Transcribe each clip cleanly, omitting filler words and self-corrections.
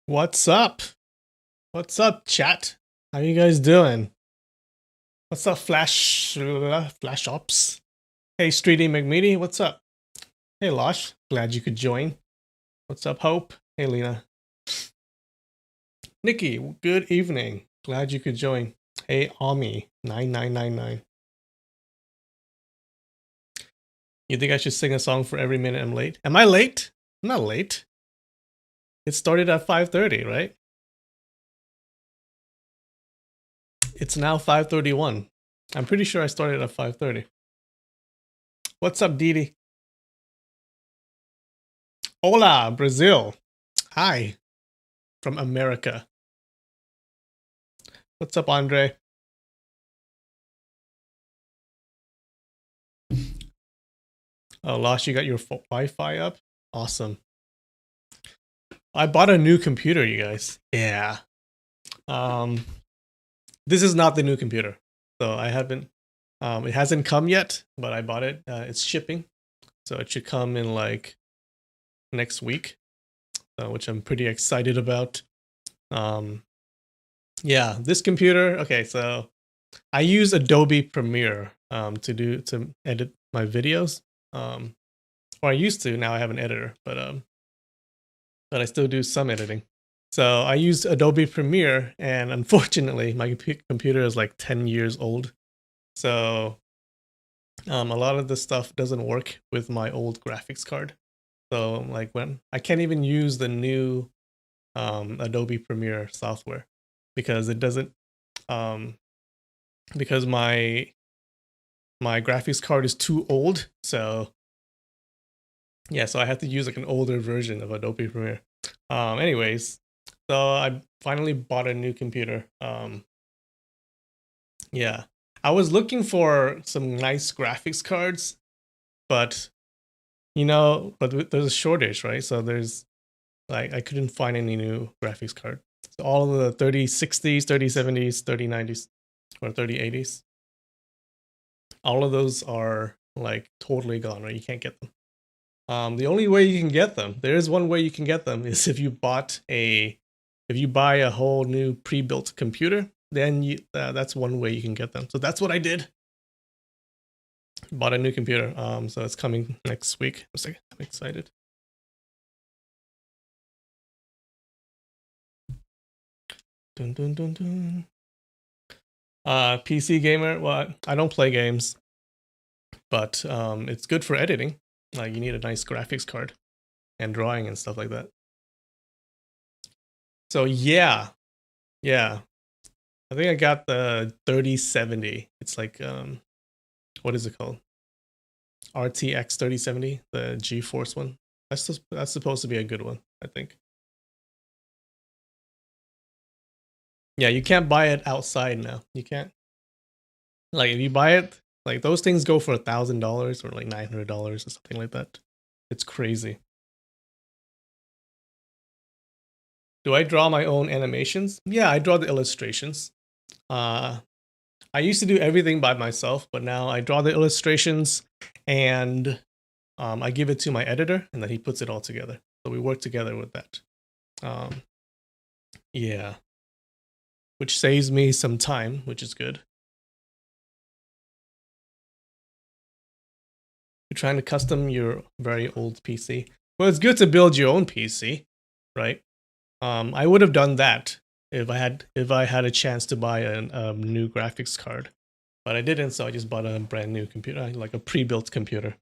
What's up? What's up, chat? How you guys doing? What's up, Flash Ops? Hey, Streety McMeaty, what's up? Hey, Losh, glad you could join. What's up, Hope? Hey, Lena. Nikki, good evening. Glad you could join. Hey, Ami9999. You think I should sing a song for every minute I'm late? Am I late? I'm not late. It started at 5:30, right? It's now 5:31. I'm pretty sure I started at 5:30. What's up, Didi? Hola, Brazil. Hi, from America. What's up, Andre? Oh, Losh, you got your Wi-Fi up? Awesome. I bought a new computer, you guys. Yeah. This is not the new computer. So I haven't, it hasn't come yet, but I bought it. It's shipping. So it should come in like next week, which I'm pretty excited about. Yeah, this computer, okay, so I use Adobe Premiere to edit my videos. Or I used to, now I have an editor, but I still do some editing. So I use Adobe Premiere, and unfortunately, my computer is like 10 years old. So a lot of the stuff doesn't work with my old graphics card. So like when I can't even use the new Adobe Premiere software because it doesn't because my graphics card is too old. So yeah, so I have to use like an older version of Adobe Premiere. Anyways, so I finally bought a new computer. Yeah, I was looking for some nice graphics cards, but but there's a shortage, right? So there's like I couldn't find any new graphics card. So all of the 3060s, 3070s, 3090s, or 3080s, all of those are like totally gone, right? You can't get them. The only way you can get them, there is one way you can get them, is if you buy a whole new pre-built computer, then that's one way you can get them. So that's what I did. Bought a new computer. So it's coming next week. I'm excited. Dun, dun, dun, dun. PC gamer. Well, I don't play games, but it's good for editing. Like you need a nice graphics card and drawing and stuff like that. So yeah, I think I got the 3070. It's like what is it called? RTX 3070, the GeForce one. That's supposed to be a good one, I think. Yeah, you can't buy it outside now. You can't. Like if you buy it, like those things go for $1,000 or like $900 or something like that. It's crazy. Do I draw my own animations? Yeah, I draw the illustrations. I used to do everything by myself, but now I draw the illustrations and I give it to my editor, and then he puts it all together. So we work together with that. Yeah, which saves me some time, which is good. You're trying to custom your very old PC. Well, it's good to build your own PC, right? I would have done that if I had a chance to buy a new graphics card, but I didn't. So I just bought a brand new computer, like a pre-built computer.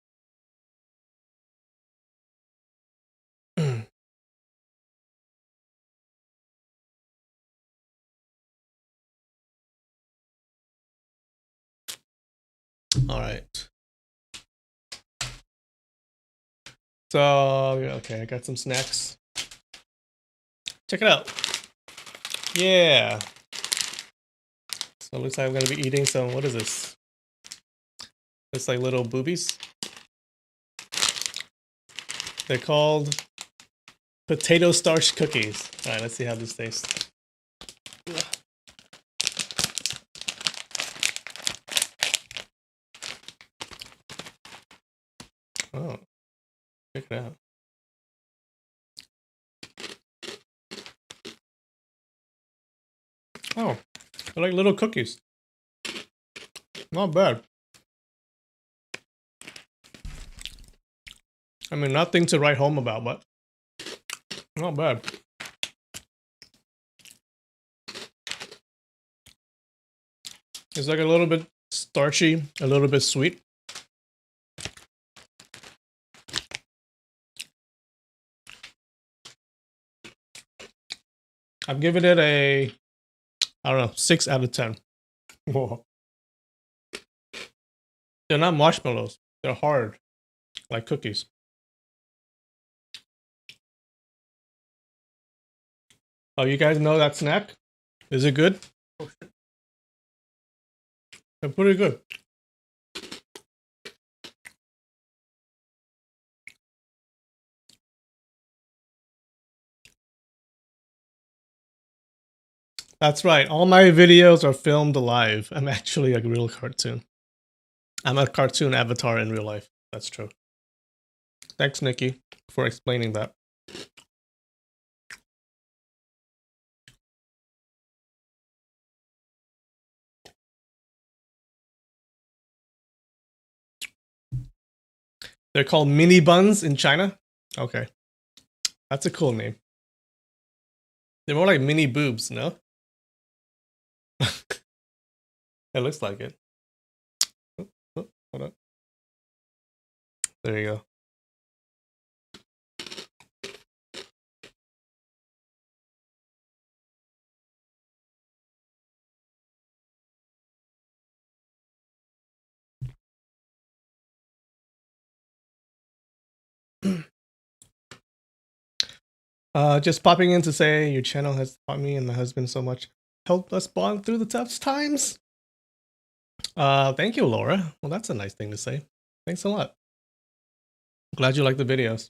All right. So okay, I got some snacks. Check it out. Yeah. So it looks like I'm gonna be eating some. What is this? It's like little boobies. They're called potato starch cookies. All right, let's see how this tastes. Oh, check it out. Oh, they're like little cookies. Not bad. I mean, nothing to write home about, but not bad. It's like a little bit starchy, a little bit sweet. I'm giving it a, I don't know, 6 out of 10. Whoa. They're not marshmallows. They're hard, like cookies. Oh, you guys know that snack? Is it good? Oh, shit. They're pretty good. That's right. All my videos are filmed live. I'm actually a real cartoon. I'm a cartoon avatar in real life. That's true. Thanks, Nikki, for explaining that. They're called mini buns in China? Okay. That's a cool name. They're more like mini boobs, no? It looks like it. Oh, oh, hold on. There you go. Just popping in to say your channel has taught me and my husband so much. Helped us bond through the tough times. Thank you, Laura. Well, that's a nice thing to say. Thanks a lot. Glad you like the videos.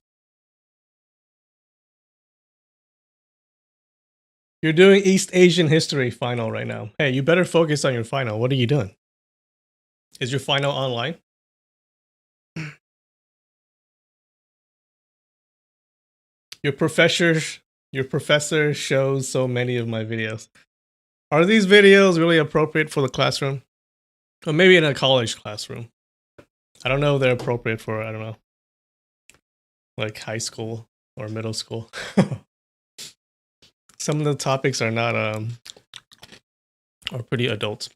You're doing East Asian history final right now. Hey, you better focus on your final. What are you doing? Is your final online? Your professor shows so many of my videos. Are these videos really appropriate for the classroom? Or maybe in a college classroom. I don't know if they're appropriate for, I don't know, like high school or middle school. Some of the topics are not, are pretty adult.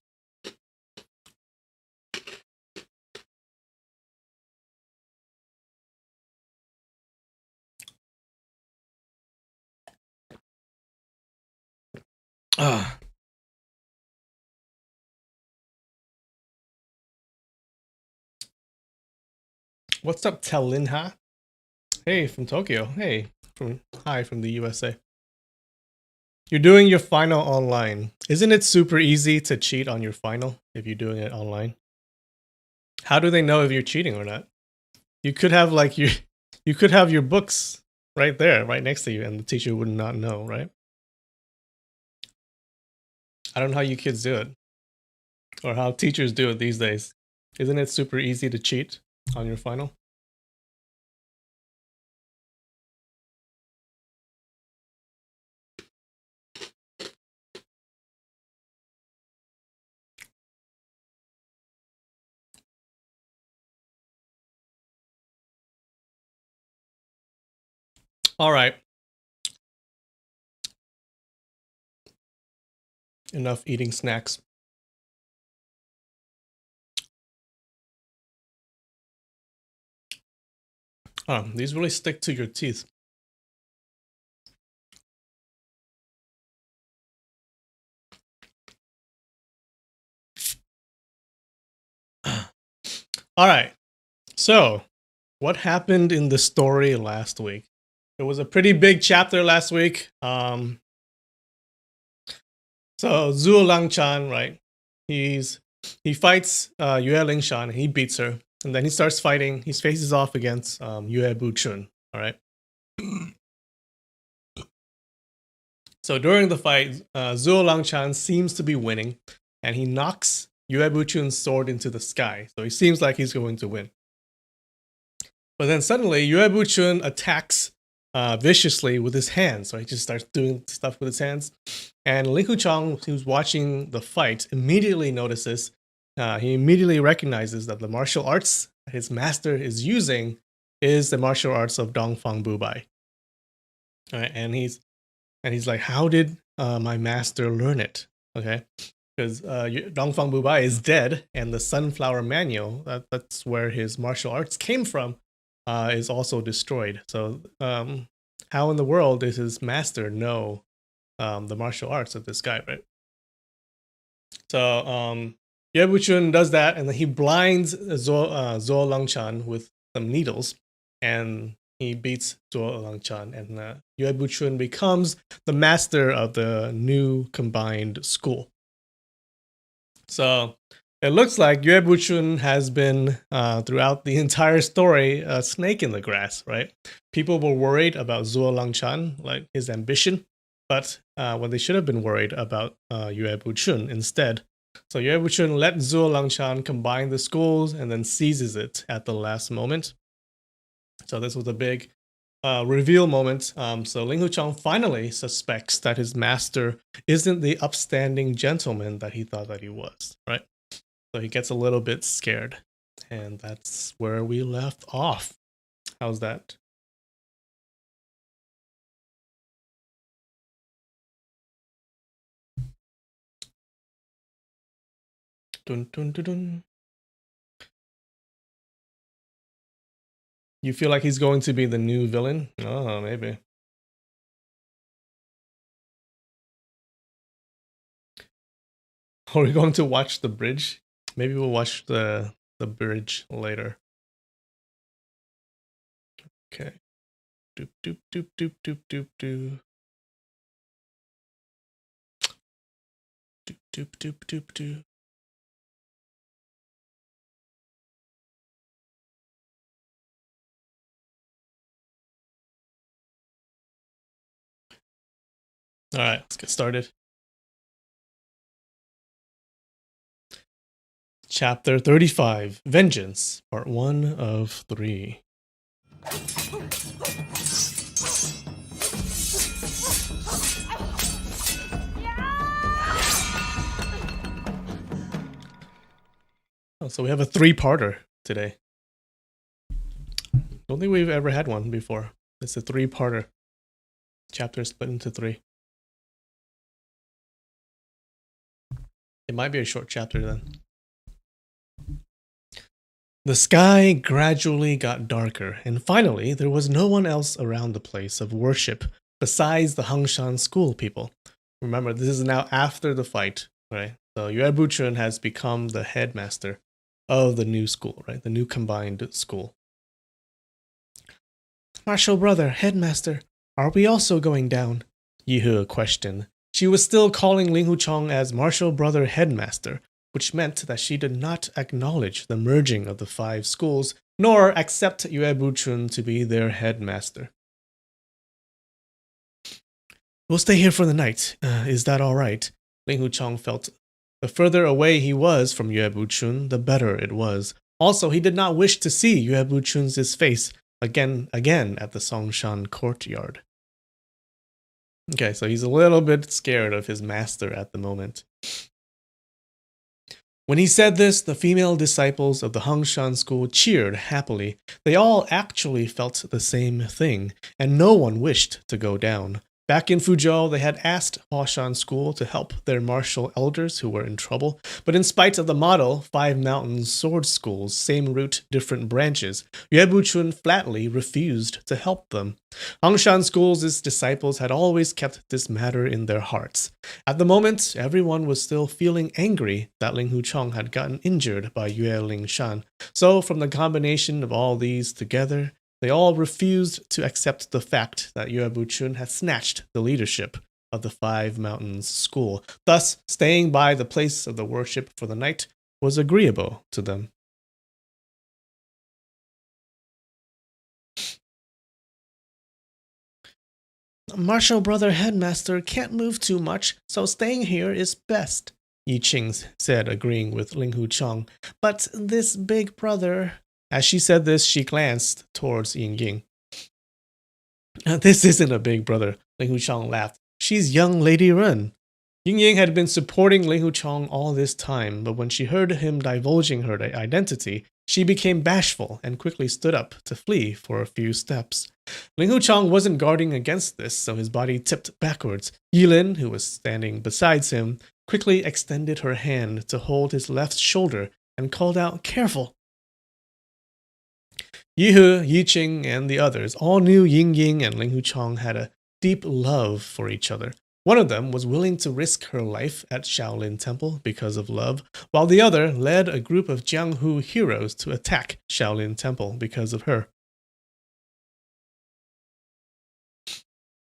What's up, Telinha? Hey, from Tokyo. Hey, hi from the USA. You're doing your final online. Isn't it super easy to cheat on your final if you're doing it online? How do they know if you're cheating or not? You could have like you could have your books right there, right next to you, and the teacher would not know, right? I don't know how you kids do it. Or how teachers do it these days. Isn't it super easy to cheat on your final? All right. Enough eating snacks. These really stick to your teeth. All right. So, what happened in the story last week? It was a pretty big chapter last week. So Zhuo Langchan, right? He fights Yue Lingshan and he beats her. And then he starts fighting. He faces off against Yue Buchun. All right. So during the fight, Zhuo Langchan seems to be winning, and he knocks Yue Buchun's sword into the sky. So he seems like he's going to win. But then suddenly, Yue Buchun attacks viciously with his hands. So he just starts doing stuff with his hands. And Ling Huchang, who's watching the fight, immediately notices, he immediately recognizes that the martial arts his master is using is the martial arts of Dongfang Bubai. Right? And he's like, how did my master learn it? Okay, because Dongfang Bubai is dead, and the Sunflower Manual, that's where his martial arts came from, is also destroyed. So how in the world does his master know the martial arts of this guy, right? So Yue Buchun does that, and then he blinds Zhuo Langchan with some needles, and he beats Zhuo Langchan, and Yue Buchun becomes the master of the new combined school. So it looks like Yue Buchun has been, throughout the entire story, a snake in the grass, right? People were worried about Zhuo Langchan, like his ambition, but when they should have been worried about Yue Buchun instead. So Yue Buchun let Zhuo Langchan combine the schools and then seizes it at the last moment. So this was a big reveal moment. So Ling Huchang finally suspects that his master isn't the upstanding gentleman that he thought that he was, right? So he gets a little bit scared. And that's where we left off. How's that? Dun, dun, dun, dun. You feel like he's going to be the new villain? Oh, maybe. Are we going to watch the bridge? Maybe we'll watch the bridge later. Okay. Doop doop doop doop doop doop doop. Doop doop doop doop doop. All right, let's get started. Chapter 35, Vengeance, Part 1 of 3. Oh, so we have a three-parter today. Don't think we've ever had one before. It's a three-parter. Chapter split into 3. It might be a short chapter then. The sky gradually got darker, and finally there was no one else around the place of worship besides the Hangshan school people. Remember, this is now after the fight, right? So Yue Buchun has become the headmaster of the new school, right? The new combined school. Martial brother, headmaster, are we also going down? Yihe questioned. She was still calling Ling Huchang as martial brother headmaster, which meant that she did not acknowledge the merging of the 5 schools, nor accept Yue Buchun to be their headmaster. We'll stay here for the night. Is that all right? Ling Huchang felt the further away he was from Yue Buchun, the better it was. Also, he did not wish to see Yue Buchun's face again at the Songshan courtyard. Okay, so he's a little bit scared of his master at the moment. When he said this, the female disciples of the Hangshan school cheered happily. They all actually felt the same thing, and no one wished to go down. Back in Fuzhou, they had asked Huashan School to help their martial elders who were in trouble, but in spite of the motto, 5 mountains sword schools, same root, different branches, Yue Buchun flatly refused to help them. Hangshan School's disciples had always kept this matter in their hearts. At the moment, everyone was still feeling angry that Ling Huchang had gotten injured by Yue Lingshan, so from the combination of all these together, they all refused to accept the fact that Yue Buchun had snatched the leadership of the 5 Mountains School. Thus, staying by the place of the worship for the night was agreeable to them. Martial brother headmaster can't move too much, so staying here is best, Yi Qing said, agreeing with Ling Huchang. But this big brother... As she said this, she glanced towards Ying Ying. This isn't a big brother, Ling Huchang laughed. She's young Lady Ren. Ying Ying had been supporting Ling Hu Chong all this time, but when she heard him divulging her identity, she became bashful and quickly stood up to flee for a few steps. Ling Hu Chong wasn't guarding against this, so his body tipped backwards. Yilin, who was standing beside him, quickly extended her hand to hold his left shoulder and called out, "Careful!" Yihu, Yiqing, and the others all knew Ying Ying and Ling Hu Chong had a deep love for each other. One of them was willing to risk her life at Shaolin Temple because of love, while the other led a group of Jianghu heroes to attack Shaolin Temple because of her.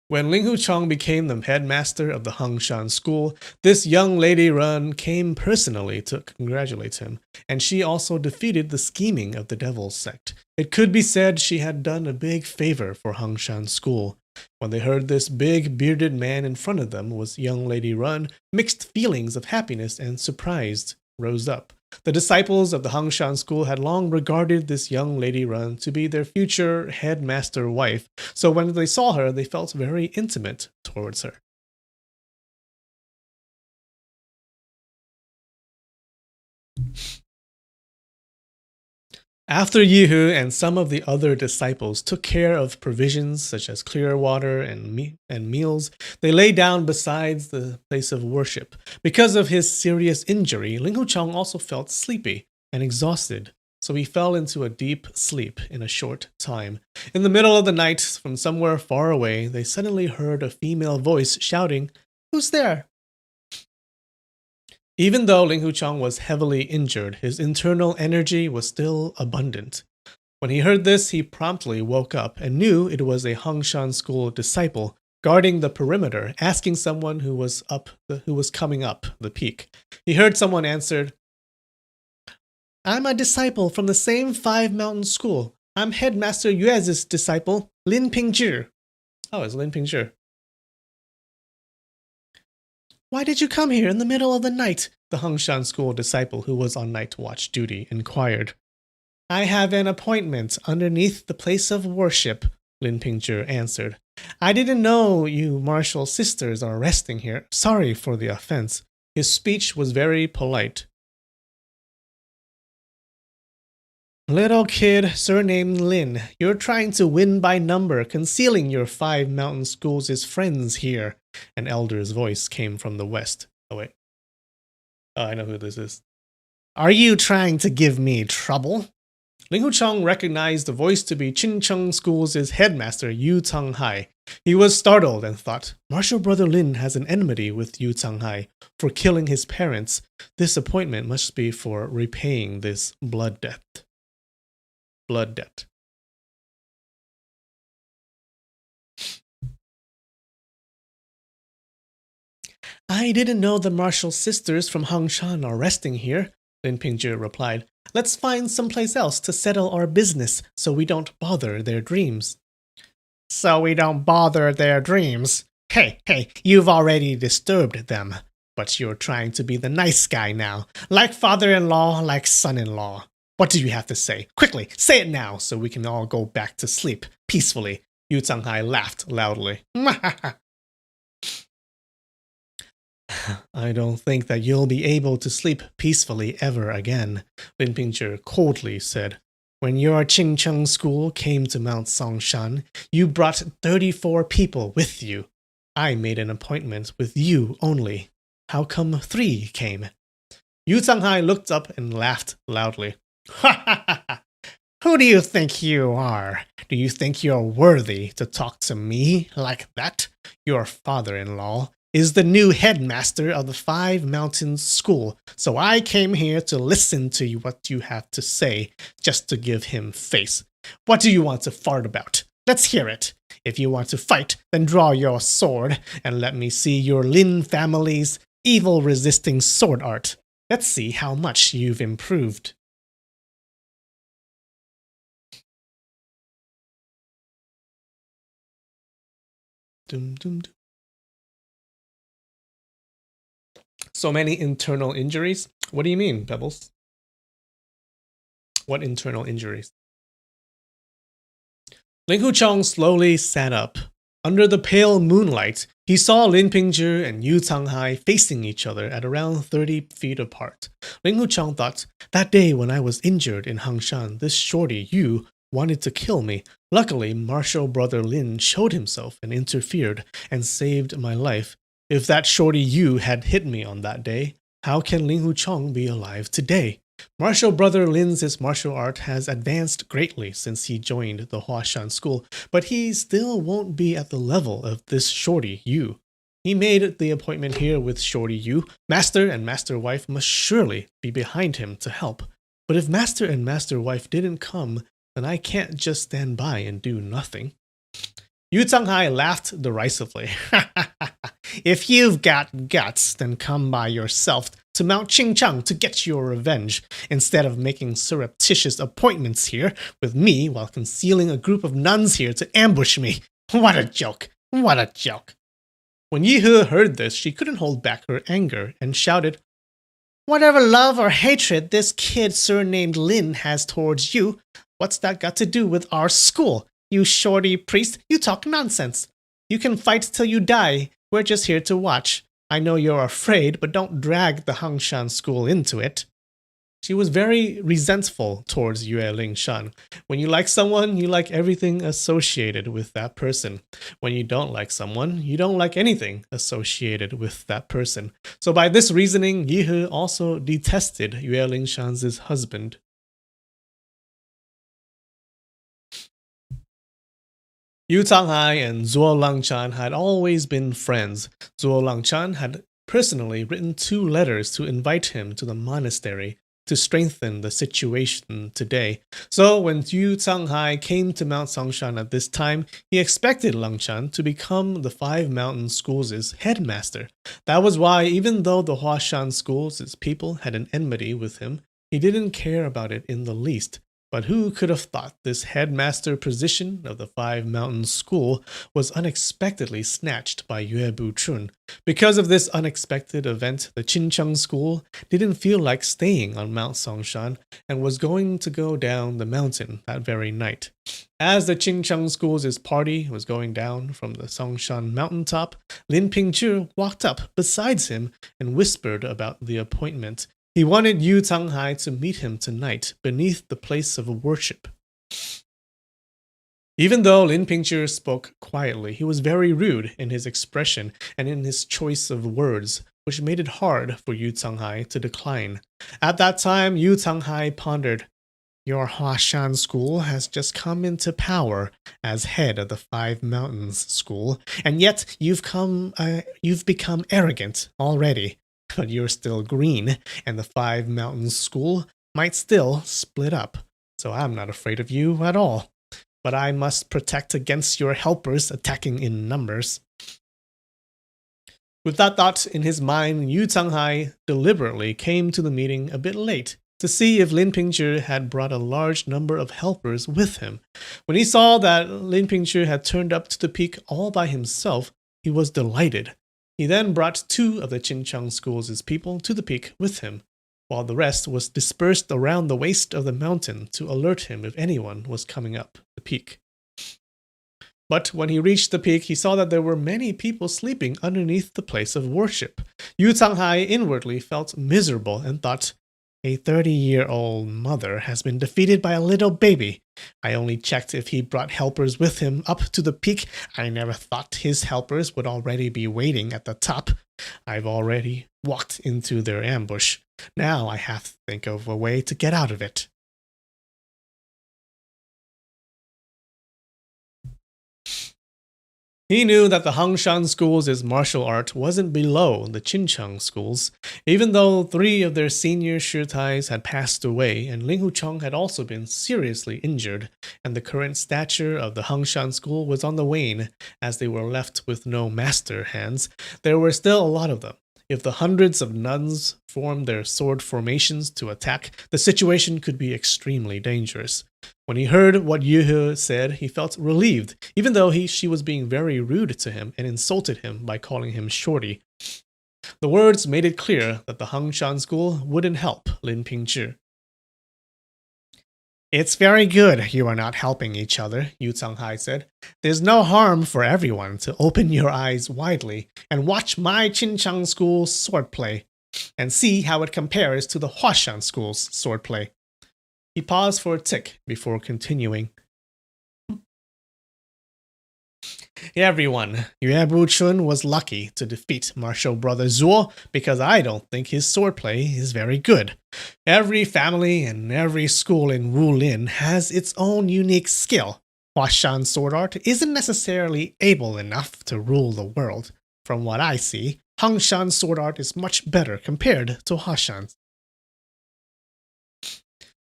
When Ling Hu Chong became the headmaster of the Hangshan school, this young lady Run came personally to congratulate him, and she also defeated the scheming of the Devil's sect. It could be said she had done a big favor for Hangshan school. When they heard this big, bearded man in front of them was young lady Run, mixed feelings of happiness and surprise rose up. The disciples of the Hangshan school had long regarded this young lady Run to be their future headmaster wife, so when they saw her, they felt very intimate towards her. After Yihu and some of the other disciples took care of provisions such as clear water and meals, they lay down beside the place of worship. Because of his serious injury, Ling Hu Chong also felt sleepy and exhausted, so he fell into a deep sleep in a short time. In the middle of the night, from somewhere far away, they suddenly heard a female voice shouting, "Who's there?" Even though Ling Hu Chong was heavily injured, his internal energy was still abundant. When he heard this, he promptly woke up and knew it was a Hangshan school disciple guarding the perimeter, asking someone who was coming up the peak. He heard someone answered, "I'm a disciple from the same Five Mountain School. I'm Headmaster Yuez's disciple, Lin Pingzhi." Oh, it's Lin Pingzhi. "Why did you come here in the middle of the night?" the Hangshan school disciple who was on night watch duty inquired. "I have an appointment underneath the place of worship," Lin Pingzhi answered. "I didn't know you martial sisters are resting here. Sorry for the offense." His speech was very polite. "Little kid, surnamed Lin, you're trying to win by number, concealing your Five Mountain Schools' friends here." An elder's voice came from the west. Oh, wait. Oh, I know who this is. "Are you trying to give me trouble?" Ling Hu Chong recognized the voice to be Qingcheng School's headmaster, Yu Changhai. He was startled and thought, martial brother Lin has an enmity with Yu Changhai for killing his parents. This appointment must be for repaying this blood debt. "I didn't know the martial sisters from Hangshan are resting here," Lin Pingzhi replied. "Let's find someplace else to settle our business so we don't bother their dreams." "So we don't bother their dreams? Hey, you've already disturbed them. But you're trying to be the nice guy now. Like father-in-law, like son-in-law. What do you have to say? Quickly, say it now so we can all go back to sleep peacefully." Yu Changhai laughed loudly. "I don't think that you'll be able to sleep peacefully ever again," Lin Pingzhi coldly said. "When your Qingcheng school came to Mount Songshan, you brought 34 people with you. I made an appointment with you only. How come 3 came?" Yu Changhai looked up and laughed loudly. "Who do you think you are? Do you think you're worthy to talk to me like that? Your father-in-law is the new headmaster of the Five Mountains School, so I came here to listen to what you have to say, just to give him face. What do you want to fart about? Let's hear it. If you want to fight, then draw your sword, and let me see your Lin family's evil-resisting sword art. Let's see how much you've improved." Dum, dum, dum. So many internal injuries? What do you mean, Pebbles? What internal injuries? Ling Hu Chong slowly sat up. Under the pale moonlight, he saw Lin Pingzhi and Yu Canghai facing each other at around 30 feet apart. Ling Hucheng thought, that day when I was injured in Hangshan, this shorty Yu wanted to kill me. Luckily, martial brother Lin showed himself and interfered and saved my life. If that shorty Yu had hit me on that day, how can Ling Hucheng be alive today? Martial brother Lin's martial art has advanced greatly since he joined the Huashan school, but he still won't be at the level of this shorty Yu. He made the appointment here with shorty Yu. Master and master wife must surely be behind him to help. But if master and master wife didn't come, then I can't just stand by and do nothing. Yu Canghai laughed derisively. If you've got guts, then come by yourself to Mount Qingchang to get your revenge, instead of making surreptitious appointments here with me while concealing a group of nuns here to ambush me. What a joke! What a joke! When Yihe heard this, she couldn't hold back her anger and shouted, whatever love or hatred this kid surnamed Lin has towards you, what's that got to do with our school? You shorty priest, you talk nonsense. You can fight till you die. We're just here to watch. I know you're afraid, but don't drag the Hangshan school into it. She was very resentful towards Yue Lingshan. When you like someone, you like everything associated with that person. When you don't like someone, you don't like anything associated with that person. So by this reasoning, Yihe also detested Yue Lingshan's husband. Yu Canghai and Zuo Langchan had always been friends. Zuo Langchan had personally written 2 letters to invite him to the monastery to strengthen the situation today. So when Yu Canghai came to Mount Songshan at this time, he expected Langchan to become the 5 mountain schools' headmaster. That was why, even though the Huashan schools' people had an enmity with him, he didn't care about it in the least. But who could have thought this headmaster position of the 5 mountain school was unexpectedly snatched by Yue Buchun? Because of this unexpected event, the Qincheng school didn't feel like staying on Mount Songshan and was going to go down the mountain that very night. As the Qincheng school's party was going down from the Songshan mountaintop, Lin Pingzhi walked up beside him and whispered about the appointment. He wanted Yu Canghai to meet him tonight beneath the place of worship. Even though Lin Pingzhi spoke quietly, he was very rude in his expression and in his choice of words, which made it hard for Yu Canghai to decline. At that time, Yu Canghai pondered, your Huashan school has just come into power as head of the 5 mountains school, and yet you've become arrogant already. But you're still green, and the 5 mountains school might still split up. So I'm not afraid of you at all. But I must protect against your helpers attacking in numbers. With that thought in his mind, Yu Canghai deliberately came to the meeting a bit late to see if Lin Pingzhi had brought a large number of helpers with him. When he saw that Lin Pingzhi had turned up to the peak all by himself, he was delighted. He then brought 2 of the Qincheng school's people to the peak with him, while the rest was dispersed around the waist of the mountain to alert him if anyone was coming up the peak. But when he reached the peak, he saw that there were many people sleeping underneath the place of worship. Yu Canghai inwardly felt miserable and thought, a 30-year-old mother has been defeated by a little baby. I only checked if he brought helpers with him up to the peak. I never thought his helpers would already be waiting at the top. I've already walked into their ambush. Now I have to think of a way to get out of it. He knew that the Hangshan school's martial art wasn't below the Qincheng schools, even though 3 of their senior shitais had passed away and Ling Hucheng had also been seriously injured, and the current stature of the Hangshan school was on the wane as they were left with no master hands. There were still a lot of them. If the hundreds of nuns formed their sword formations to attack, the situation could be extremely dangerous. When he heard what Yihe said, he felt relieved, even though she was being very rude to him and insulted him by calling him shorty. The words made it clear that the Hangshan school wouldn't help Lin Pingzhi. It's very good you are not helping each other, Yu Changhai said. There's no harm for everyone to open your eyes widely and watch my Qinchang school's swordplay and see how it compares to the Huashan school's swordplay. He paused for a tick before continuing. Everyone, Yue Chun was lucky to defeat martial brother Zuo because I don't think his swordplay is very good. Every family and every school in Wulin has its own unique skill. Huashan sword art isn't necessarily able enough to rule the world. From what I see, Hangshan sword art is much better compared to Huashan's.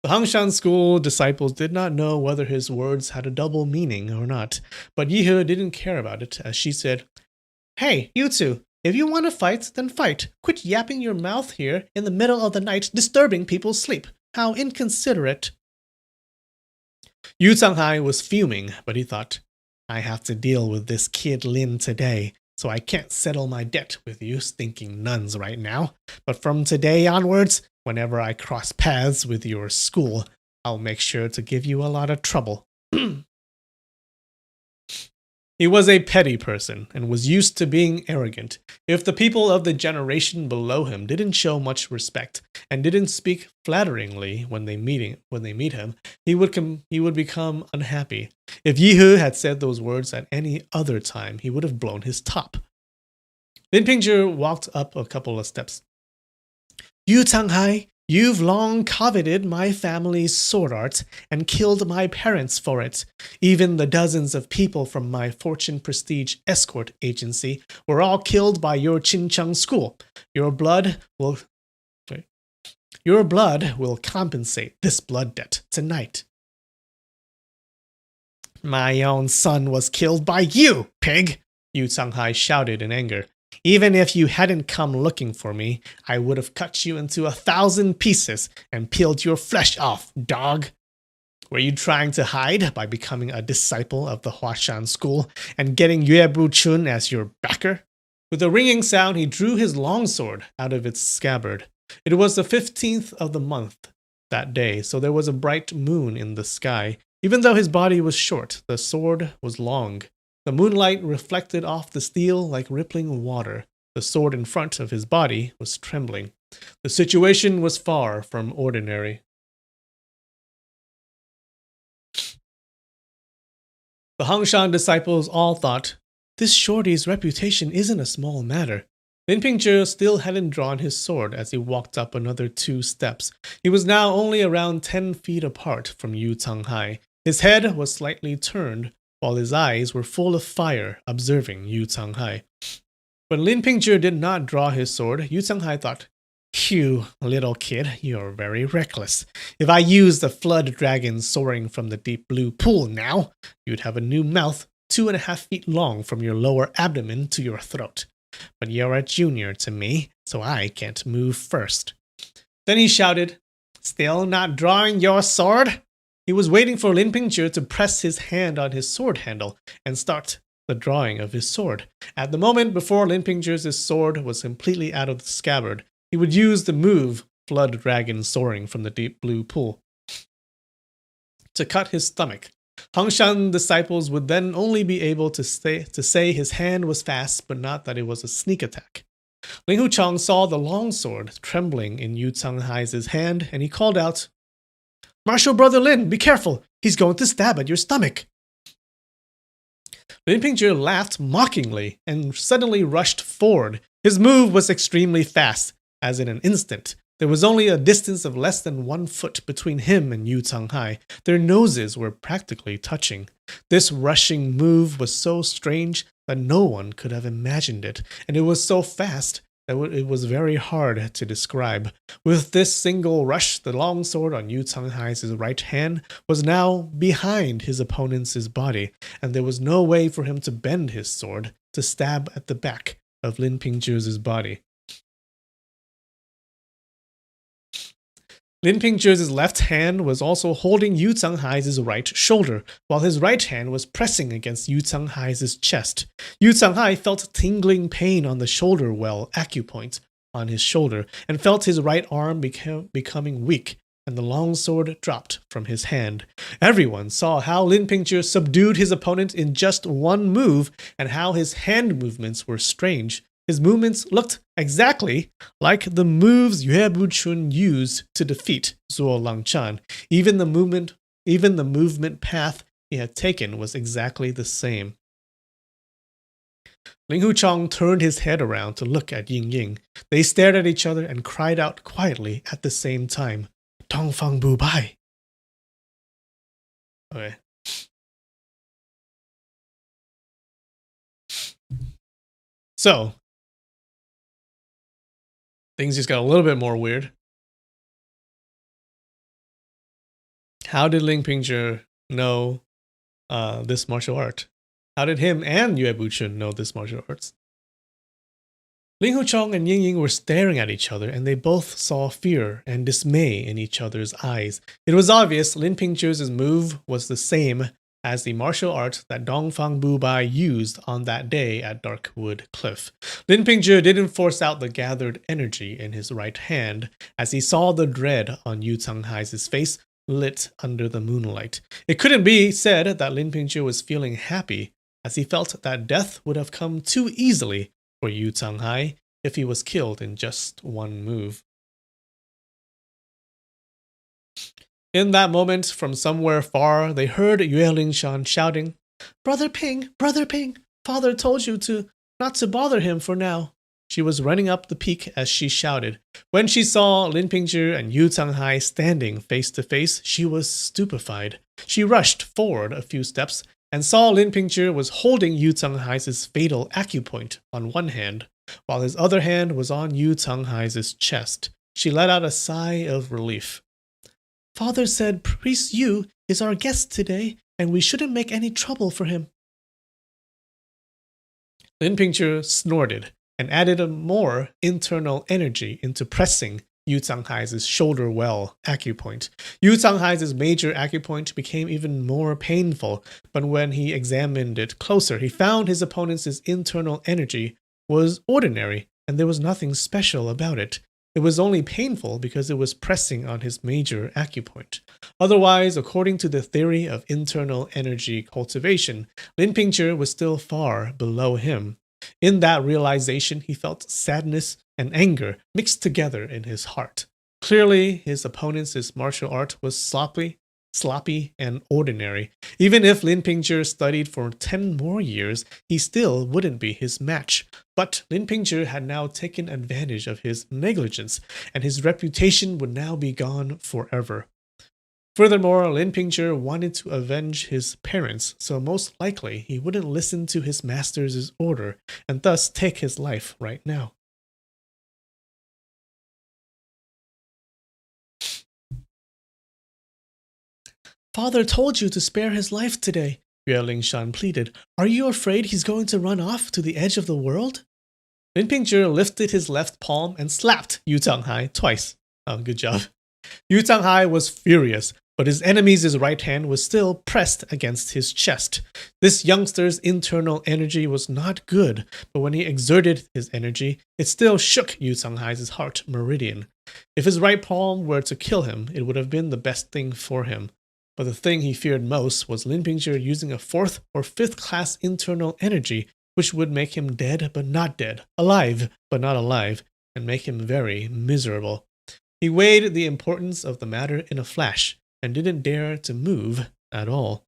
The Hangshan school disciples did not know whether his words had a double meaning or not, but Yihe didn't care about it as she said, Hey, you two, if you want to fight, then fight. Quit yapping your mouth here in the middle of the night, disturbing people's sleep. How inconsiderate. Yu Changhai was fuming, but he thought, I have to deal with this kid Lin today, so I can't settle my debt with you stinking nuns right now. But from today onwards, whenever I cross paths with your school, I'll make sure to give you a lot of trouble. He was a petty person and was used to being arrogant. If the people of the generation below him didn't show much respect and didn't speak flatteringly when they meet him, he would become unhappy. If Yihe had said those words at any other time, he would have blown his top. Lin Pingzhi walked up a couple of steps. Yu Changhai, you've long coveted my family's sword art and killed my parents for it. Even the dozens of people from my Fortune Prestige escort agency were all killed by your Qincheng school. Your blood will compensate this blood debt tonight. My own son was killed by you, pig! Yu Changhai shouted in anger. Even if you hadn't come looking for me, I would have cut you into 1,000 pieces and peeled your flesh off, dog. Were you trying to hide by becoming a disciple of the Huashan school and getting Yue Chun as your backer? With a ringing sound, he drew his longsword out of its scabbard. It was the 15th of the month that day, so there was a bright moon in the sky. Even though his body was short, the sword was long. The moonlight reflected off the steel like rippling water. The sword in front of his body was trembling. The situation was far from ordinary. The Hangshan disciples all thought, this shorty's reputation isn't a small matter. Lin Pingzhi still hadn't drawn his sword as he walked up another 2 steps. He was now only around 10 feet apart from Yu Changhai. His head was slightly turned, while his eyes were full of fire, observing Yu Changhai. When Lin Pingzhi did not draw his sword, Yu Changhai thought, Phew, little kid, you're very reckless. If I used the flood dragon soaring from the deep blue pool now, you'd have a new mouth 2.5 feet long from your lower abdomen to your throat. But you're a junior to me, so I can't move first. Then he shouted, Still not drawing your sword? He was waiting for Lin Pingzhi to press his hand on his sword handle and start the drawing of his sword. At the moment before Lin Pingzhi's sword was completely out of the scabbard, he would use the move, Flood Dragon Soaring from the Deep Blue Pool, to cut his stomach. Hangshan disciples would then only be able to say his hand was fast, but not that it was a sneak attack. Ling Huchang saw the longsword trembling in Yu Changhai's hand, and he called out, Martial Brother Lin, be careful! He's going to stab at your stomach! Lin Pingzhi laughed mockingly and suddenly rushed forward. His move was extremely fast, as in an instant. There was only a distance of less than 1 foot between him and Yu Changhai. Their noses were practically touching. This rushing move was so strange that no one could have imagined it, and it was so fast that it was very hard to describe. With this single rush, the longsword on Yu Changhai's right hand was now behind his opponent's body, and there was no way for him to bend his sword to stab at the back of Lin Pingzhi's body. Lin Pingzhi's left hand was also holding Yu Changhai's right shoulder, while his right hand was pressing against Yu Changhai's chest. Yu Changhai felt tingling pain on the shoulder well acupoint on his shoulder, and felt his right arm becoming weak. and the long sword dropped from his hand. Everyone saw how Lin Pingzhi subdued his opponent in just one move, and how his hand movements were strange. His movements looked exactly like the moves Yue Buchun used to defeat Zuo Langchan. Even the movement path he had taken was exactly the same. Ling Huchong turned his head around to look at Ying Ying. They stared at each other and cried out quietly at the same time. Dongfang Bu Bai. Okay. So, things just got a little bit more weird. How did Ling Pingzhi know this martial art? How did him and Yue Buchun know this martial arts? Ling Huchong and Ying Ying were staring at each other, and they both saw fear and dismay in each other's eyes. It was obvious Lin Pingzhi's move was the same as the martial art that Dongfang Bu Bai used on that day at Darkwood Cliff. Lin Pingzhi didn't force out the gathered energy in his right hand as he saw the dread on Yu Changhai's face lit under the moonlight. It couldn't be said that Lin Pingzhi was feeling happy, as he felt that death would have come too easily for Yu Changhai if he was killed in just one move. In that moment, from somewhere far, they heard Yue Lingshan shouting, Brother Ping, Father told you not to bother him for now." She was running up the peak as she shouted. When she saw Lin Pingzhi and Yu Changhai standing face to face, she was stupefied. She rushed forward a few steps and saw Lin Pingzhi was holding Yu Changhai's fatal acupoint on one hand, while his other hand was on Yu Changhai's chest. She let out a sigh of relief. "Father said Priest Yu is our guest today, and we shouldn't make any trouble for him." Lin Pingzhi snorted and added a more internal energy into pressing Yu Changhai's shoulder well acupoint. Yu Changhai's major acupoint became even more painful, but when he examined it closer, he found his opponent's internal energy was ordinary, and there was nothing special about it. It was only painful because it was pressing on his major acupoint. Otherwise, according to the theory of internal energy cultivation, Lin Pingzhi was still far below him. In that realization, he felt sadness and anger mixed together in his heart. Clearly, his opponent's martial art was sloppy, and ordinary. Even if Lin Pingzhi studied for 10 more years, he still wouldn't be his match. But Lin Pingzhi had now taken advantage of his negligence, and his reputation would now be gone forever. Furthermore, Lin Pingzhi wanted to avenge his parents, so most likely he wouldn't listen to his master's order, and thus take his life right now. "Father told you to spare his life today," Yue Lingshan pleaded. "Are you afraid he's going to run off to the edge of the world?" Lin Pingzhi lifted his left palm and slapped Yu Changhai twice. Oh, good job. Yu Changhai was furious, but his enemy's right hand was still pressed against his chest. This youngster's internal energy was not good, but when he exerted his energy, it still shook Yu Changhai's heart meridian. If his right palm were to kill him, it would have been the best thing for him. But the thing he feared most was Lin Pingzhi using a 4th or 5th class internal energy, which would make him dead but not dead, alive but not alive, and make him very miserable. He weighed the importance of the matter in a flash, and didn't dare to move at all.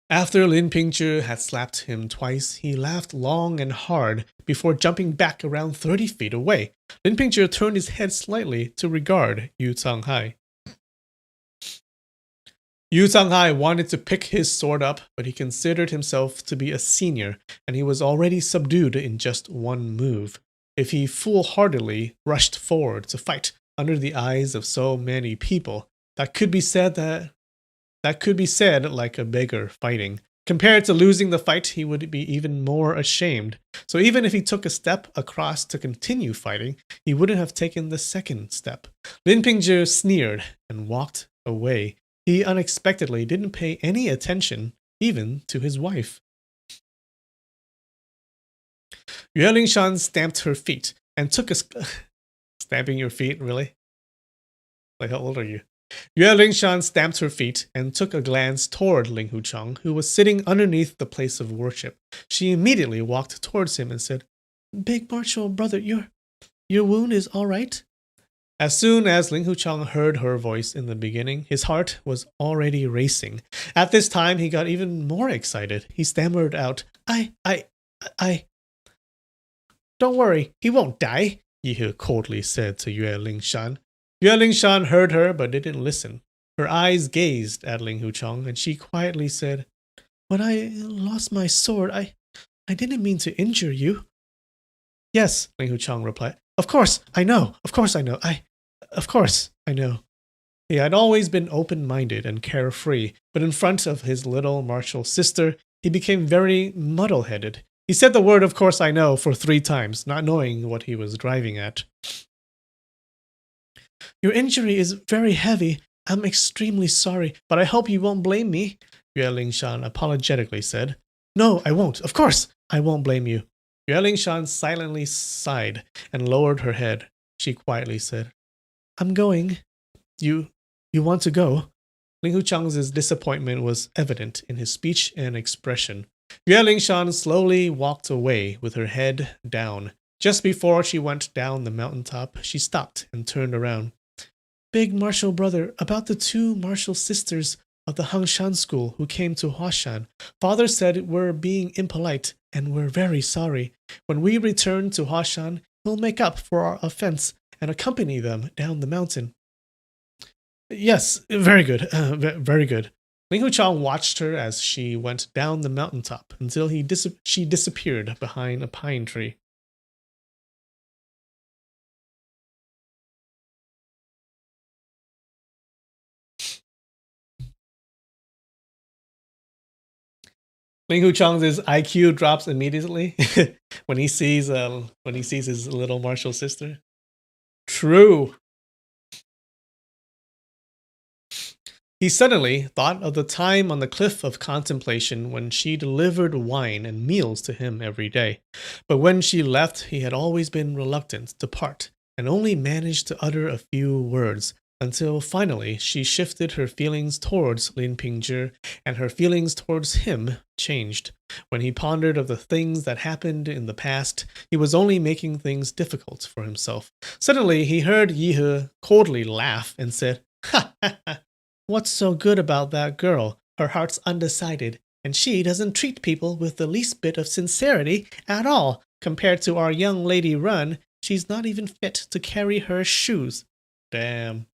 After Lin Pingzhi had slapped him twice, he laughed long and hard before jumping back around 30 feet away. Lin Pingzhi turned his head slightly to regard Yu Changhai. Yu Changhai wanted to pick his sword up, but he considered himself to be a senior, and he was already subdued in just one move. If he foolhardily rushed forward to fight under the eyes of so many people, that could be said like a beggar fighting. Compared to losing the fight, he would be even more ashamed. So even if he took a step across to continue fighting, he wouldn't have taken the second step. Lin Pingzhi sneered and walked away. He unexpectedly didn't pay any attention even to his wife. Yue Lingshan stamped her feet and took Stamping your feet, really? Like, how old are you? Yue Lingshan stamped her feet and took a glance toward Ling Hucheng, who was sitting underneath the place of worship. She immediately walked towards him and said, Big martial brother, your wound is all right? As soon as Ling Hucheng heard her voice in the beginning, his heart was already racing. At this time, he got even more excited. He stammered out, I. Don't worry, he won't die, Yihe coldly said to Yue Lingshan. Yue Lingshan heard her but didn't listen. Her eyes gazed at Ling Hucheng and she quietly said, When I lost my sword, I didn't mean to injure you. Yes, Ling Hucheng replied. Of course, I know. Of course I know. Of course, I know. He had always been open-minded and carefree, but in front of his little martial sister, he became very muddle-headed. He said the word, of course I know, for 3 times, not knowing what he was driving at. Your injury is very heavy. I'm extremely sorry, but I hope you won't blame me, Yue Lingshan apologetically said. No, I won't. Of course, I won't blame you. Yue Lingshan silently sighed and lowered her head. She quietly said, I'm going. You want to go? Ling Hucheng's disappointment was evident in his speech and expression. Yue Lingshan slowly walked away with her head down. Just before she went down the mountaintop, she stopped and turned around. Big martial brother, about the 2 martial sisters of the Hangshan school who came to Huashan. Father said we're being impolite and we're very sorry. When we return to Huashan, we'll make up for our offense and accompany them down the mountain. Yes, very good, very good. Ling Hucheng watched her as she went down the mountaintop until she disappeared behind a pine tree. Ling Hucheng's IQ drops immediately when he sees his little martial sister. True. He suddenly thought of the time on the cliff of contemplation when she delivered wine and meals to him every day. But when she left, he had always been reluctant to part and only managed to utter a few words until finally she shifted her feelings towards Lin Pingzhi and her feelings towards him changed. When he pondered of the things that happened in the past, he was only making things difficult for himself. Suddenly he heard Yihe coldly laugh and said, Ha ha ha! What's so good about that girl? Her heart's undecided, and she doesn't treat people with the least bit of sincerity at all. Compared to our young lady Run, she's not even fit to carry her shoes. Damn.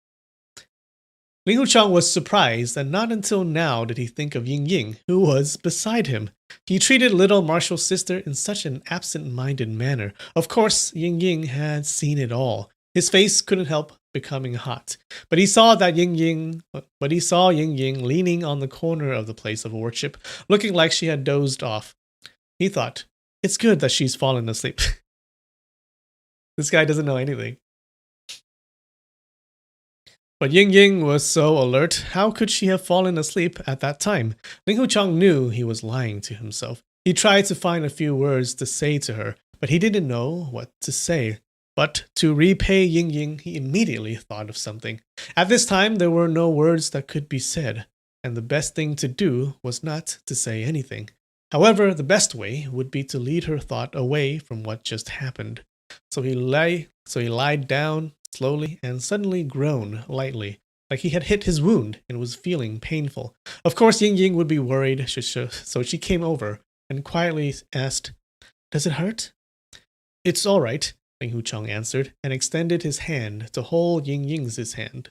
Ling Hucheng was surprised, and not until now did he think of Ying Ying, who was beside him. He treated little martial sister in such an absent-minded manner. Of course, Ying Ying had seen it all. His face couldn't help becoming hot. But he saw Ying Ying leaning on the corner of the place of worship, looking like she had dozed off. He thought, it's good that she's fallen asleep. This guy doesn't know anything. But Ying Ying was so alert, how could she have fallen asleep at that time? Ling Hucheng knew he was lying to himself. He tried to find a few words to say to her, but he didn't know what to say. But to repay Ying Ying, he immediately thought of something. At this time, there were no words that could be said, and the best thing to do was not to say anything. However, the best way would be to lead her thought away from what just happened. So he lied down slowly and suddenly groaned lightly, like he had hit his wound and was feeling painful. Of course, Ying Ying would be worried, so she came over and quietly asked, Does it hurt? It's all right, Ling Hucheng answered, and extended his hand to hold Ying Ying's hand.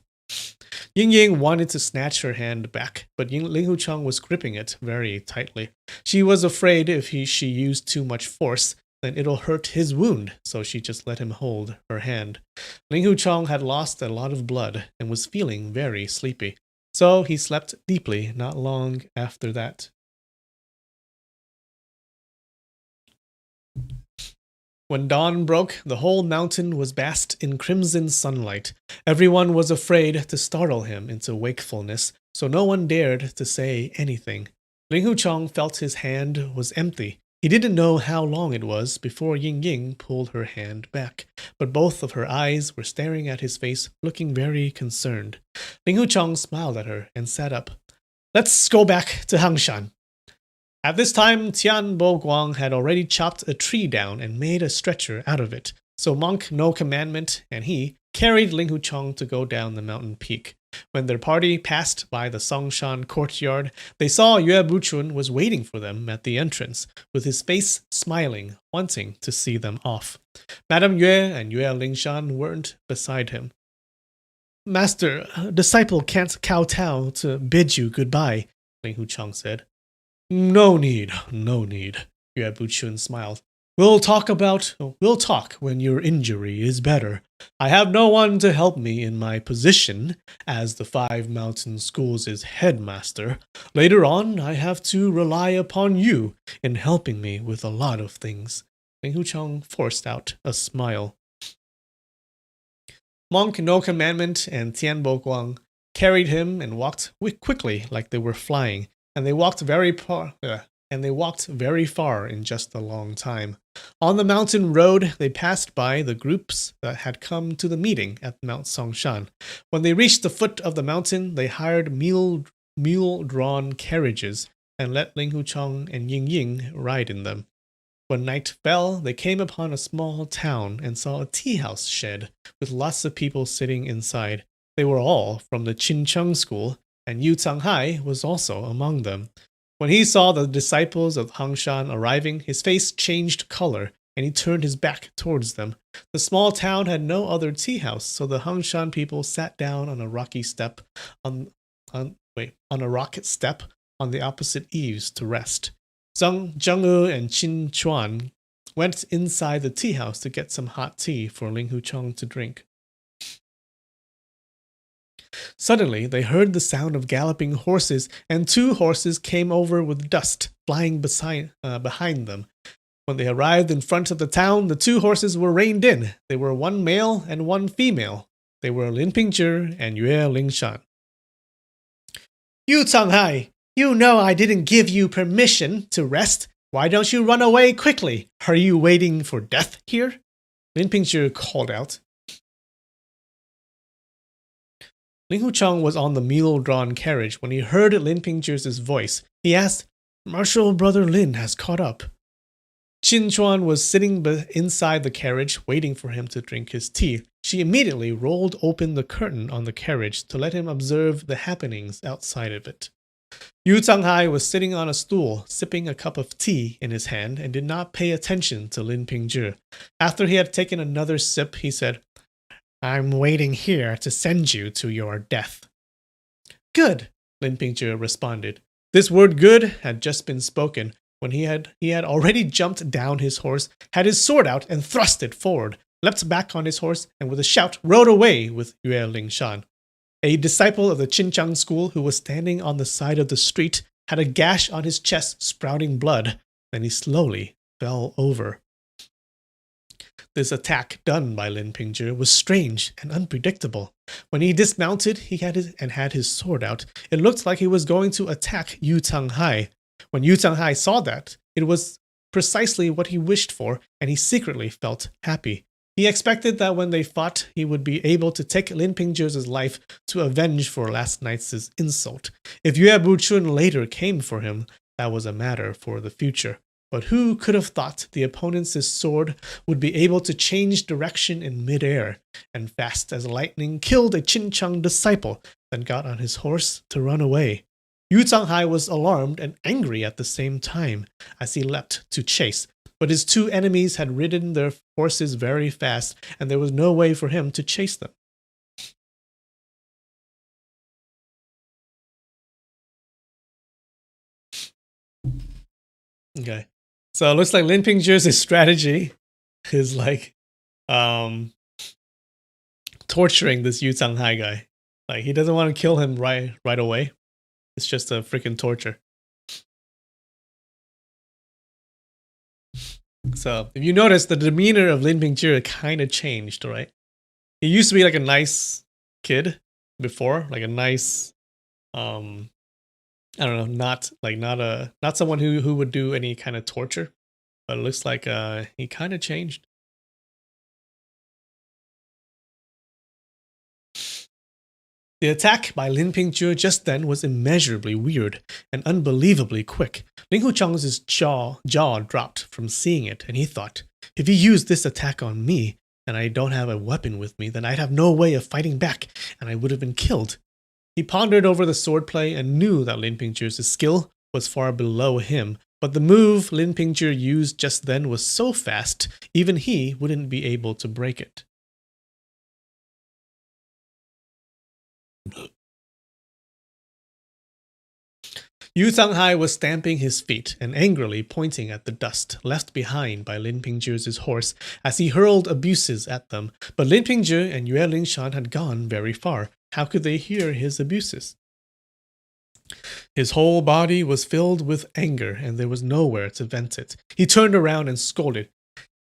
Ying Ying wanted to snatch her hand back, but Ling Hucheng was gripping it very tightly. She was afraid if she used too much force, then it'll hurt his wound, so she just let him hold her hand. Ling Hucheng had lost a lot of blood and was feeling very sleepy, so he slept deeply not long after that. When dawn broke, the whole mountain was bathed in crimson sunlight. Everyone was afraid to startle him into wakefulness, so no one dared to say anything. Ling Hucheng felt his hand was empty. He didn't know how long it was before Ying Ying pulled her hand back, but both of her eyes were staring at his face, looking very concerned. Ling Hucheng smiled at her and sat up. Let's go back to Hangshan. At this time, Tian Bo Guang had already chopped a tree down and made a stretcher out of it, so Monk No Commandment and he carried Ling Hucheng to go down the mountain peak. When their party passed by the Songshan courtyard, they saw Yue Buchun was waiting for them at the entrance, with his face smiling, wanting to see them off. Madame Yue and Yue Lingshan weren't beside him. Master, a disciple can't kowtow to bid you goodbye, Ling Hucheng said. No need, no need, Yue Buchun smiled. We'll talk when your injury is better. I have no one to help me in my position as the Five Mountain School's headmaster. Later on, I have to rely upon you in helping me with a lot of things. Ling Hucheng forced out a smile. Monk No Commandment and Tian Bo Guang carried him and walked quickly like they were flying, and they walked very far in just a long time. On the mountain road, they passed by the groups that had come to the meeting at Mount Songshan. When they reached the foot of the mountain, they hired mule-drawn carriages and let Ling Hucheng and Ying Ying ride in them. When night fell, they came upon a small town and saw a tea house shed with lots of people sitting inside. They were all from the Qincheng school, and Yu Canghai was also among them. When he saw the disciples of Hangshan arriving, his face changed color, and he turned his back towards them. The small town had no other tea house, so the Hangshan people sat down on a rocky step on a rocket step on the opposite eaves to rest. Zheng and Qin Chuan went inside the tea house to get some hot tea for Ling Hucheng to drink. Suddenly, they heard the sound of galloping horses, and two horses came over with dust flying behind them. When they arrived in front of the town, the two horses were reined in. They were one male and one female. They were Lin Pingzhi and Yue Lingshan. Yu Canghai, you know I didn't give you permission to rest. Why don't you run away quickly? Are you waiting for death here? Lin Pingzhi called out. Ling Hucheng was on the mule-drawn carriage when he heard Lin Pingzhi's voice. He asked, Marshal Brother Lin has caught up. Qin Chuan was sitting inside the carriage, waiting for him to drink his tea. She immediately rolled open the curtain on the carriage to let him observe the happenings outside of it. Yu Canghai was sitting on a stool, sipping a cup of tea in his hand, and did not pay attention to Lin Pingzhi. After he had taken another sip, he said, I'm waiting here to send you to your death. Good, Lin Pingzhi responded. This word good had just been spoken when he had already jumped down his horse, had his sword out and thrust it forward, leapt back on his horse, and with a shout rode away with Yue Lingshan. A disciple of the Qincheng school who was standing on the side of the street had a gash on his chest sprouting blood, then he slowly fell over. This attack done by Lin Pingzhi was strange and unpredictable. When he dismounted, he had his sword out. It looked like he was going to attack Yu Canghai. When Yu Canghai saw that, it was precisely what he wished for, and he secretly felt happy. He expected that when they fought, he would be able to take Lin Pingzhi's life to avenge for last night's insult. If Yue Buchun later came for him, that was a matter for the future. But who could have thought the opponent's sword would be able to change direction in midair, and fast as lightning killed a Qincheng disciple, then got on his horse to run away. Yu Canghai was alarmed and angry at the same time as he leapt to chase, but his two enemies had ridden their horses very fast, and there was no way for him to chase them. Okay. So it looks like Lin Pingzhi's strategy is like torturing this Yu Canghai guy. Like he doesn't want to kill him right away. It's just a freaking torture. So if you notice, the demeanor of Lin Pingzhi kind of changed, right? He used to be like a nice kid before, like a nice I don't know, not someone who would do any kind of torture. But it looks like he kind of changed. The attack by Lin Pingzhi just then was immeasurably weird and unbelievably quick. Ling Hucheng's jaw dropped from seeing it, and he thought, if he used this attack on me, and I don't have a weapon with me, then I'd have no way of fighting back, and I would have been killed. He pondered over the swordplay and knew that Lin Pingzhi's skill was far below him, but the move Lin Pingzhi used just then was so fast, even he wouldn't be able to break it. Yu Zanghai was stamping his feet and angrily pointing at the dust left behind by Lin Pingzhi's horse as he hurled abuses at them, but Lin Pingzhi and Yue Lingshan had gone very far. How could they hear his abuses? His whole body was filled with anger, and there was nowhere to vent it. He turned around and scolded.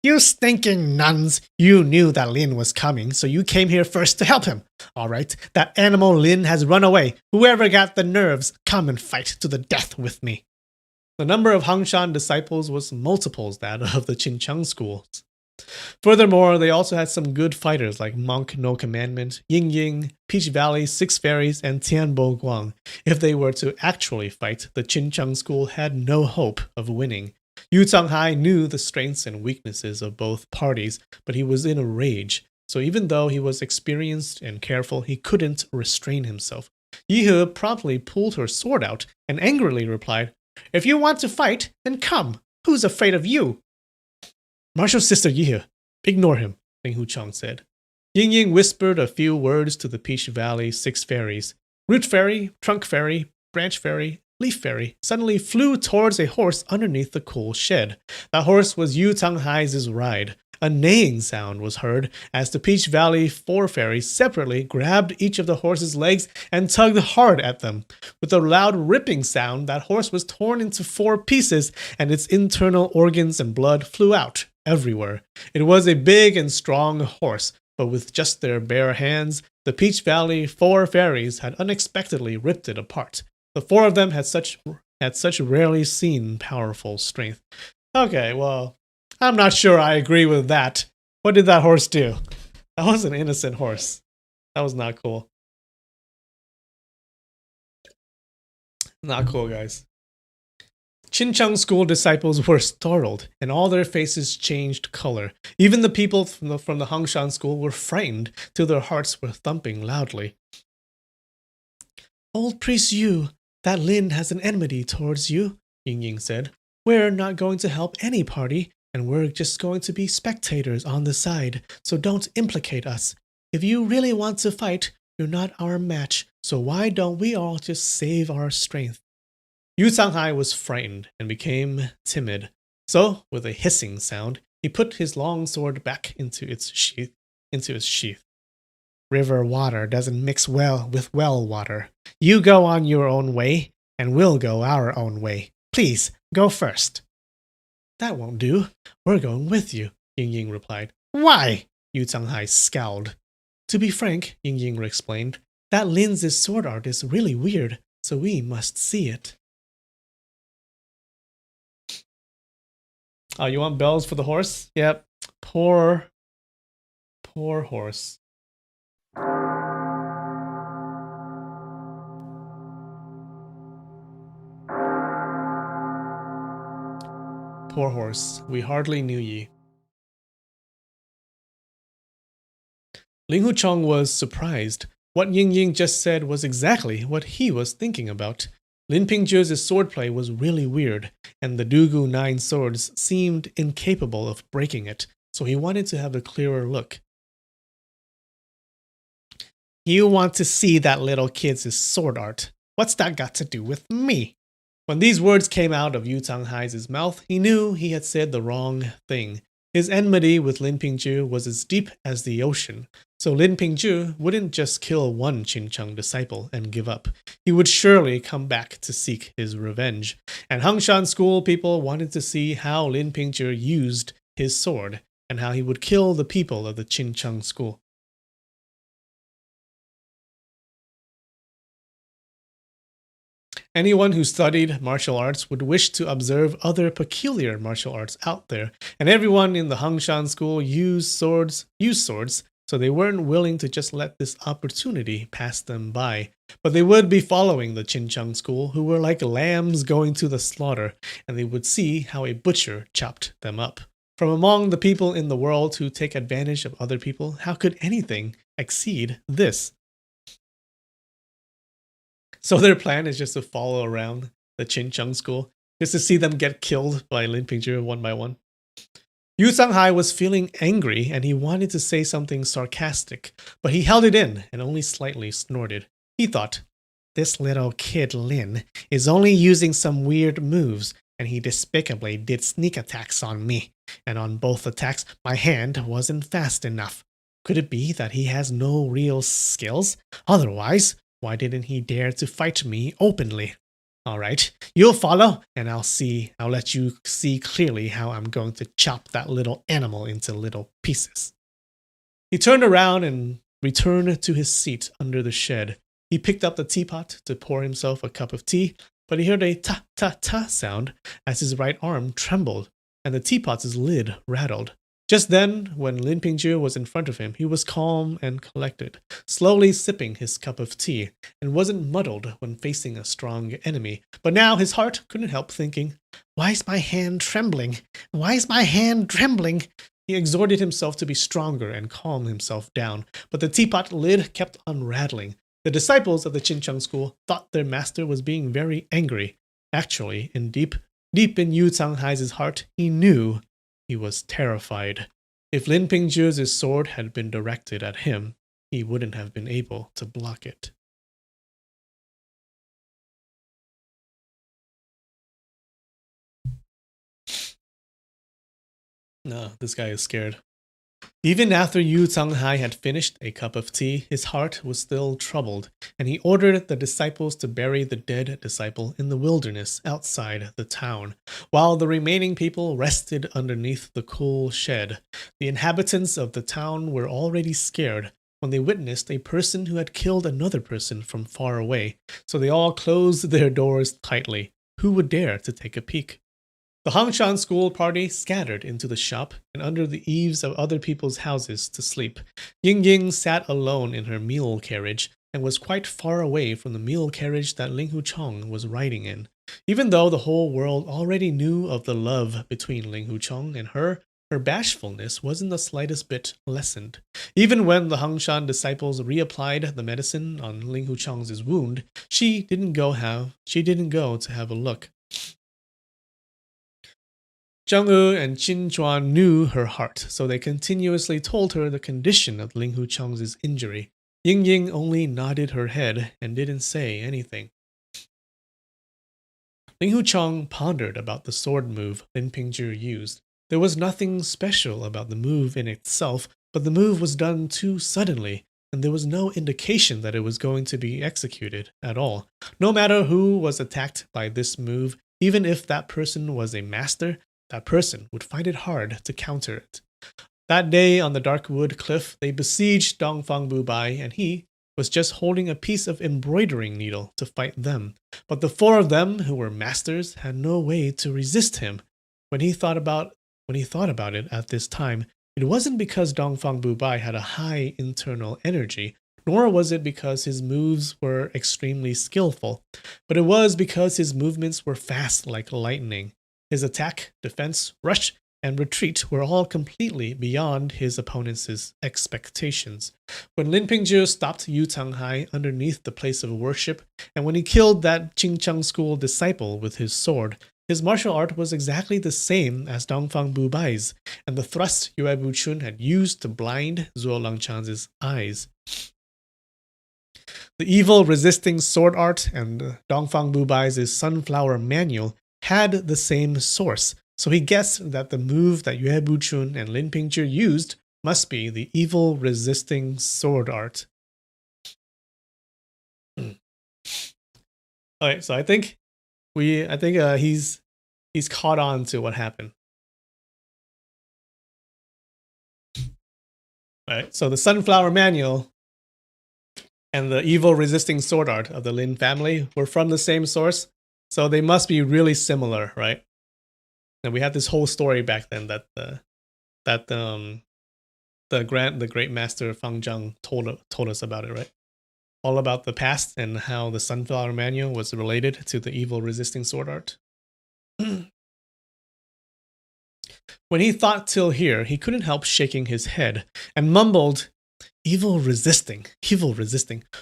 You stinking nuns! You knew that Lin was coming, so you came here first to help him. All right, that animal Lin has run away. Whoever got the nerves, come and fight to the death with me. The number of Hangshan disciples was multiples that of the Qincheng schools. Furthermore, they also had some good fighters like Monk No Commandment, Ying Ying, Peach Valley, Six Fairies, and Tianbo Guang. If they were to actually fight, the Qincheng school had no hope of winning. Yu Zanghai knew the strengths and weaknesses of both parties, but he was in a rage. So even though he was experienced and careful, he couldn't restrain himself. Yihe promptly pulled her sword out and angrily replied, If you want to fight, then come. Who's afraid of you? Martial sister Yihe, ignore him, Ling Hucheng said. Ying Ying whispered a few words to the Peach Valley Six Fairies. Root Fairy, Trunk Fairy, Branch Fairy, Leaf Fairy suddenly flew towards a horse underneath the coal shed. That horse was Yu Zanghai's ride. A neighing sound was heard as the Peach Valley Four Fairies separately grabbed each of the horse's legs and tugged hard at them. With a loud ripping sound, that horse was torn into 4 pieces, and its internal organs and blood flew out everywhere. It was a big and strong horse, but with just their bare hands, the Peach Valley Four Fairies had unexpectedly ripped it apart. The 4 of them had such rarely seen powerful strength. Okay, well, I'm not sure I agree with that. What did that horse do? That was an innocent horse. That was not cool. Not cool, guys. Qincheng school disciples were startled, and all their faces changed color. Even the people from the Hangshan school were frightened, till their hearts were thumping loudly. Old priest Yu, that Lin has an enmity towards you, Ying Ying said. We're not going to help any party, and we're just going to be spectators on the side, so don't implicate us. If you really want to fight, you're not our match, so why don't we all just save our strength? Yu Zanghai was frightened and became timid. So, with a hissing sound, he put his long sword back into its sheath. River water doesn't mix well with well water. You go on your own way, and we'll go our own way. Please, go first. That won't do. We're going with you, Ying Ying replied. Why? Yu Zanghai scowled. To be frank, Ying Ying explained, that Lin's sword art is really weird, so we must see it. Oh, you want bells for the horse? Yep. Poor horse. Poor horse, we hardly knew ye. Ling Hucheng was surprised. What Ying Ying just said was exactly what he was thinking about. Lin Pingzhi's swordplay was really weird, and the Dugu 9 swords seemed incapable of breaking it, so he wanted to have a clearer look. You want to see that little kid's sword art? What's that got to do with me? When these words came out of Yu Zanghai's mouth, he knew he had said the wrong thing. His enmity with Lin Pingzhi was as deep as the ocean, so Lin Pingzhi wouldn't just kill one Qincheng disciple and give up. He would surely come back to seek his revenge. And Hangshan school people wanted to see how Lin Pingzhi used his sword, and how he would kill the people of the Qincheng school. Anyone who studied martial arts would wish to observe other peculiar martial arts out there, and everyone in the Hangshan school used swords, so they weren't willing to just let this opportunity pass them by. But they would be following the Qincheng school, who were like lambs going to the slaughter, and they would see how a butcher chopped them up. From among the people in the world who take advantage of other people, how could anything exceed this? So their plan is just to follow around the Qincheng school, just to see them get killed by Lin Pingzhi one by one. Yu Sanghai was feeling angry and he wanted to say something sarcastic, but he held it in and only slightly snorted. He thought, this little kid Lin is only using some weird moves, and he despicably did sneak attacks on me, and on both attacks my hand wasn't fast enough. Could it be that he has no real skills? Otherwise, why didn't he dare to fight me openly? All right, you'll follow, and I'll let you see clearly how I'm going to chop that little animal into little pieces. He turned around and returned to his seat under the shed. He picked up the teapot to pour himself a cup of tea, but he heard a ta-ta-ta sound as his right arm trembled, and the teapot's lid rattled. Just then, when Lin Pingzhi was in front of him, he was calm and collected, slowly sipping his cup of tea, and wasn't muddled when facing a strong enemy. But now his heart couldn't help thinking, why is my hand trembling? Why is my hand trembling? He exhorted himself to be stronger and calm himself down, but the teapot lid kept on rattling. The disciples of the Qincheng school thought their master was being very angry. Actually, deep in Yu Canghai's heart, he knew he was terrified. If Lin Pingzhi's sword had been directed at him, he wouldn't have been able to block it. No, this guy is scared. Even after Yu Canghai had finished a cup of tea, his heart was still troubled, and he ordered the disciples to bury the dead disciple in the wilderness outside the town, while the remaining people rested underneath the cool shed. The inhabitants of the town were already scared when they witnessed a person who had killed another person from far away, so they all closed their doors tightly. Who would dare to take a peek? The Hangshan school party scattered into the shop and under the eaves of other people's houses to sleep. Ying Ying sat alone in her mule carriage and was quite far away from the mule carriage that Ling Huchong was riding in. Even though the whole world already knew of the love between Ling Huchong and her bashfulness wasn't the slightest bit lessened. Even when the Hangshan disciples reapplied the medicine on Ling Huchong's wound, she didn't go to have a look. Zhang Yu and Qin Chuan knew her heart, so they continuously told her the condition of Ling Huchong's injury. Ying Ying only nodded her head and didn't say anything. Ling Huchong pondered about the sword move Lin Pingzhi used. There was nothing special about the move in itself, but the move was done too suddenly, and there was no indication that it was going to be executed at all. No matter who was attacked by this move, even if that person was a master, that person would find it hard to counter it. That day on the dark wood cliff, they besieged Dongfang Bubai, and he was just holding a piece of embroidering needle to fight them. But the four of them, who were masters, had no way to resist him. When he thought about it at this time, it wasn't because Dongfang Bubai had a high internal energy, nor was it because his moves were extremely skillful, but it was because his movements were fast like lightning. His attack, defense, rush, and retreat were all completely beyond his opponent's expectations. When Lin Pingzhi stopped Yu Canghai underneath the place of worship, and when he killed that Qincheng school disciple with his sword, his martial art was exactly the same as Dongfang Bubai's, and the thrust Yue Buchun had used to blind Zuo Langchan's eyes. The evil resisting sword art and Dongfang Bubai's sunflower manual had the same source, so he guessed that the move that Yue Buchun and Lin Pingzhi used must be the evil resisting sword art. Alright, so I think he's caught on to what happened. Alright, so the sunflower manual and the evil resisting sword art of the Lin family were from the same source, so they must be really similar, right? And we had this whole story back then that the great master Fang Zhang told us about it, right? All about the past and how the Sunflower Manual was related to the evil resisting sword art. When he thought till here, he couldn't help shaking his head and mumbled, evil resisting.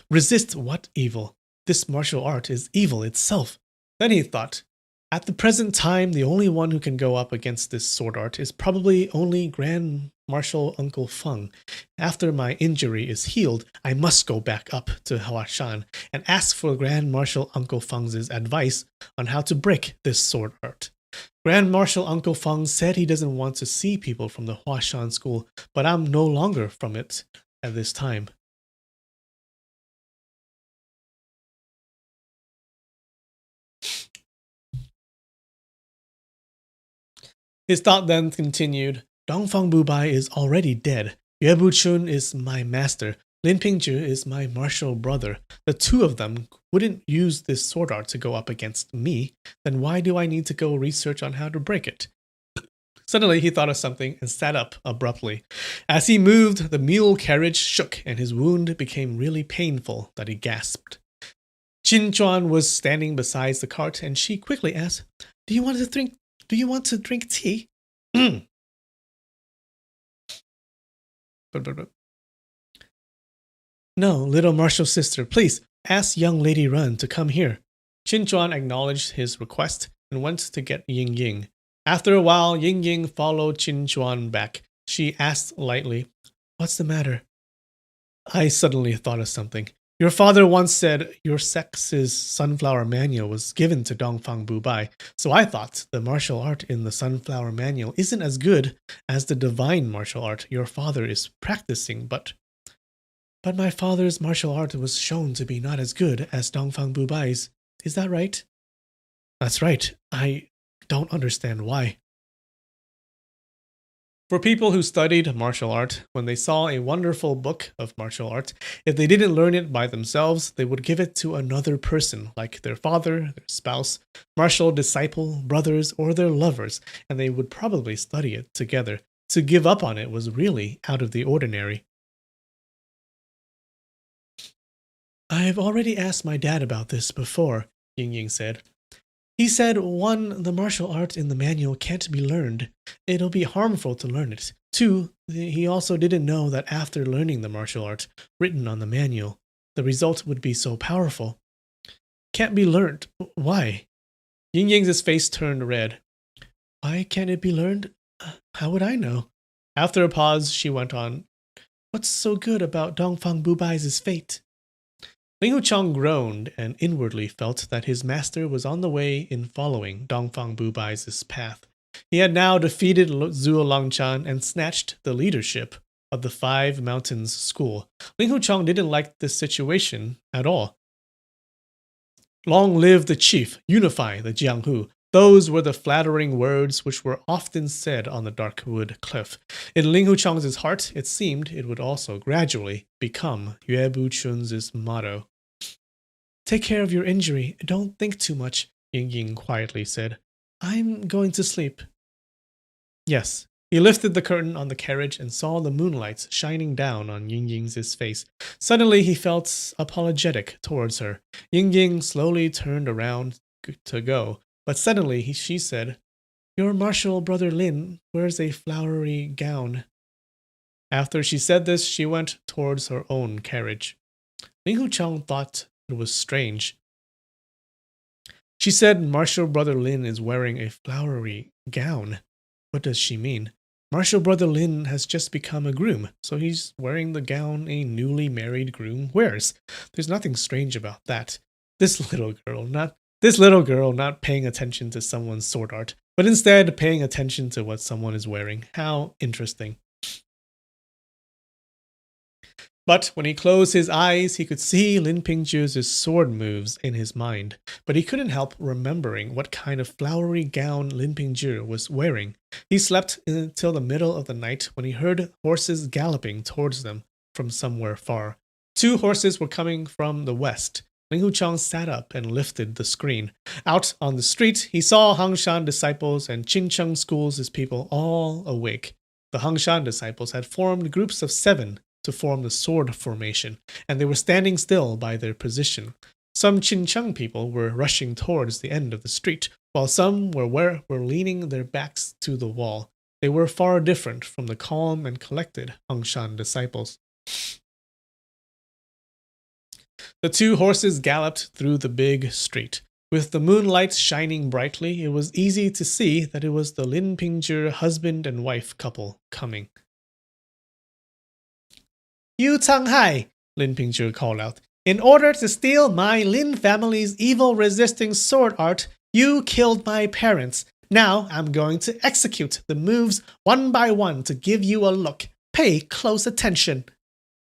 Resist what evil? This martial art is evil itself. Then he thought, at the present time, the only one who can go up against this sword art is probably only Grand Marshal Uncle Feng. After my injury is healed, I must go back up to Huashan and ask for Grand Marshal Uncle Feng's advice on how to break this sword art. Grand Marshal Uncle Feng said he doesn't want to see people from the Huashan school, but I'm no longer from it at this time. His thought then continued, Dongfang Bubai is already dead. Yue Buchun is my master. Lin Pingzhi is my martial brother. The two of them wouldn't use this sword art to go up against me. Then why do I need to go research on how to break it? Suddenly he thought of something and sat up abruptly. As he moved, the mule carriage shook and his wound became really painful that he gasped. Qin Chuan was standing beside the cart and she quickly asked, Do you want to drink tea? No, little martial sister, please ask young Lady Run to come here. Qin Chuan acknowledged his request and went to get Ying Ying. After a while, Ying Ying followed Qin Chuan back. She asked lightly, What's the matter? I suddenly thought of something. Your father once said your sex's Sunflower Manual was given to Dongfang Bubai, so I thought the martial art in the Sunflower Manual isn't as good as the divine martial art your father is practicing, but my father's martial art was shown to be not as good as Dongfang Bubai's. Is that right? That's right. I don't understand why. For people who studied martial art, when they saw a wonderful book of martial art, if they didn't learn it by themselves, they would give it to another person, like their father, their spouse, martial disciple, brothers, or their lovers, and they would probably study it together. To give up on it was really out of the ordinary. I've already asked my dad about this before, Ying Ying said. He said, 1, the martial art in the manual can't be learned. It'll be harmful to learn it. 2, he also didn't know that after learning the martial art written on the manual, the result would be so powerful. Can't be learned. Why? Ying Ying's face turned red. Why can't it be learned? How would I know? After a pause, she went on, What's so good about Dongfang Bubai's fate? Ling Huchang groaned and inwardly felt that his master was on the way in following Dongfang Bubai's path. He had now defeated Zhuo Longchan and snatched the leadership of the Five Mountains School. Ling Huchang didn't like this situation at all. Long live the chief, unify the Jianghu. Those were the flattering words which were often said on the Darkwood Cliff. In Ling Huchang's heart, it seemed it would also gradually become Yue Buchun's motto. Take care of your injury. Don't think too much, Ying Ying quietly said. I'm going to sleep. Yes. He lifted the curtain on the carriage and saw the moonlight shining down on Ying Ying's face. Suddenly he felt apologetic towards her. Ying Ying slowly turned around to go, but suddenly she said, Your martial brother Lin wears a flowery gown. After she said this, she went towards her own carriage. Ling Huchang thought it was strange. She said martial brother Lin is wearing a flowery gown. What does she mean? Martial brother Lin has just become a groom, so he's wearing the gown a newly married groom wears. There's nothing strange about that. This little girl not paying attention to someone's sword art, but instead paying attention to what someone is wearing. How interesting. But when he closed his eyes, he could see Lin Pingzhi's sword moves in his mind, but he couldn't help remembering what kind of flowery gown Lin Pingzhi was wearing. He slept until the middle of the night when he heard horses galloping towards them from somewhere far. 2 horses were coming from the west. Ling Huchang sat up and lifted the screen. Out on the street, he saw Hangshan disciples and Qincheng schools' people all awake. The Hangshan disciples had formed groups of 7 to form the sword formation, and they were standing still by their position. Some Qincheng people were rushing towards the end of the street, while some were leaning their backs to the wall. They were far different from the calm and collected Hangshan disciples. The 2 horses galloped through the big street. With the moonlight shining brightly, it was easy to see that it was the Lin Pingzhi husband and wife couple coming. "Yu Changhai," Lin Pingzhi called out, "in order to steal my Lin family's evil-resisting sword art, you killed my parents. Now I'm going to execute the moves one by one to give you a look. Pay close attention."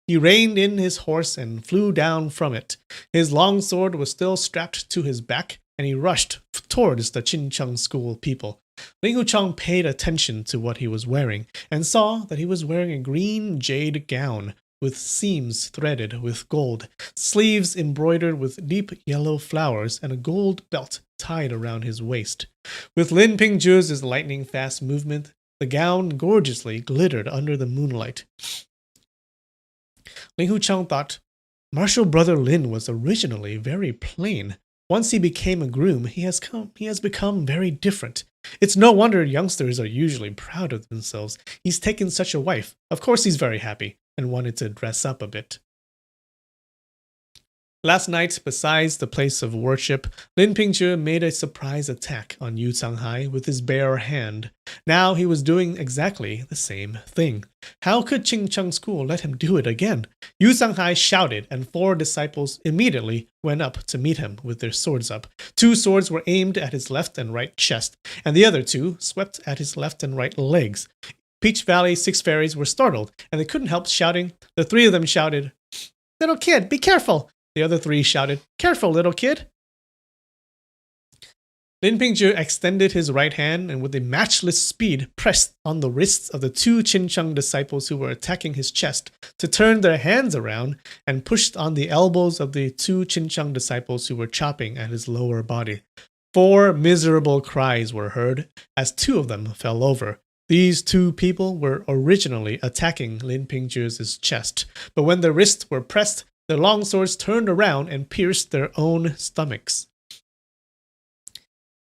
He reined in his horse and flew down from it. His long sword was still strapped to his back, and he rushed towards the Qincheng school people. Ling Huchang paid attention to what he was wearing, and saw that he was wearing a green jade gown with seams threaded with gold, sleeves embroidered with deep yellow flowers, and a gold belt tied around his waist. With Lin Pingzhi's lightning-fast movement, the gown gorgeously glittered under the moonlight. Ling Huchang thought, Martial Brother Lin was originally very plain. Once he became a groom, he has become very different. It's no wonder youngsters are usually proud of themselves. He's taken such a wife. Of course he's very happy, and wanted to dress up a bit. Last night, besides the place of worship, Lin Pingzhi made a surprise attack on Yu Changhai with his bare hand. Now he was doing exactly the same thing. How could Qincheng School let him do it again? Yu Changhai shouted, and 4 disciples immediately went up to meet him with their swords up. 2 swords were aimed at his left and right chest, and the other 2 swept at his left and right legs. Peach Valley 6 fairies were startled, and they couldn't help shouting. The 3 of them shouted, "Little kid, be careful!" The other 3 shouted, "Careful, little kid!" Lin Pingzhi extended his right hand and with a matchless speed pressed on the wrists of the 2 Qincheng disciples who were attacking his chest to turn their hands around, and pushed on the elbows of the 2 Qincheng disciples who were chopping at his lower body. 4 miserable cries were heard as 2 of them fell over. These 2 people were originally attacking Lin Pingzhi's chest, but when their wrists were pressed, their long swords turned around and pierced their own stomachs.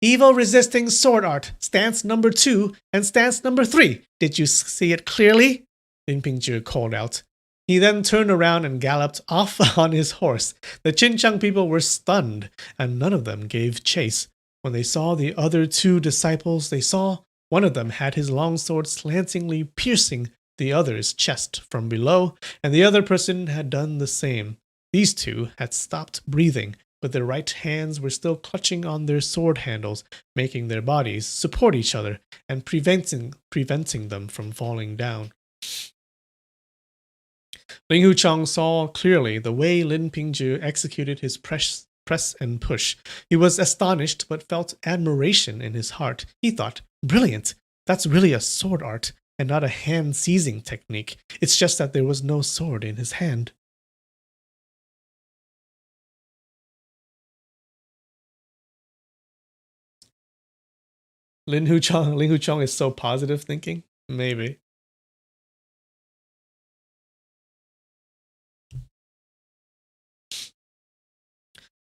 "Evil-resisting sword art, stance number 2 and stance number 3. Did you see it clearly?" Lin Pingzhi called out. He then turned around and galloped off on his horse. The Qincheng people were stunned, and none of them gave chase. When they saw the other 2 disciples, they saw one of them had his long sword slantingly piercing the other's chest from below, and the other person had done the same. These 2 had stopped breathing, but their right hands were still clutching on their sword handles, making their bodies support each other and preventing them from falling down. Ling Huchang saw clearly the way Lin Pingzhi executed his press and push. He was astonished but felt admiration in his heart. He thought, "Brilliant! That's really a sword art, and not a hand-seizing technique. It's just that there was no sword in his hand." Ling Huchang is so positive thinking? Maybe.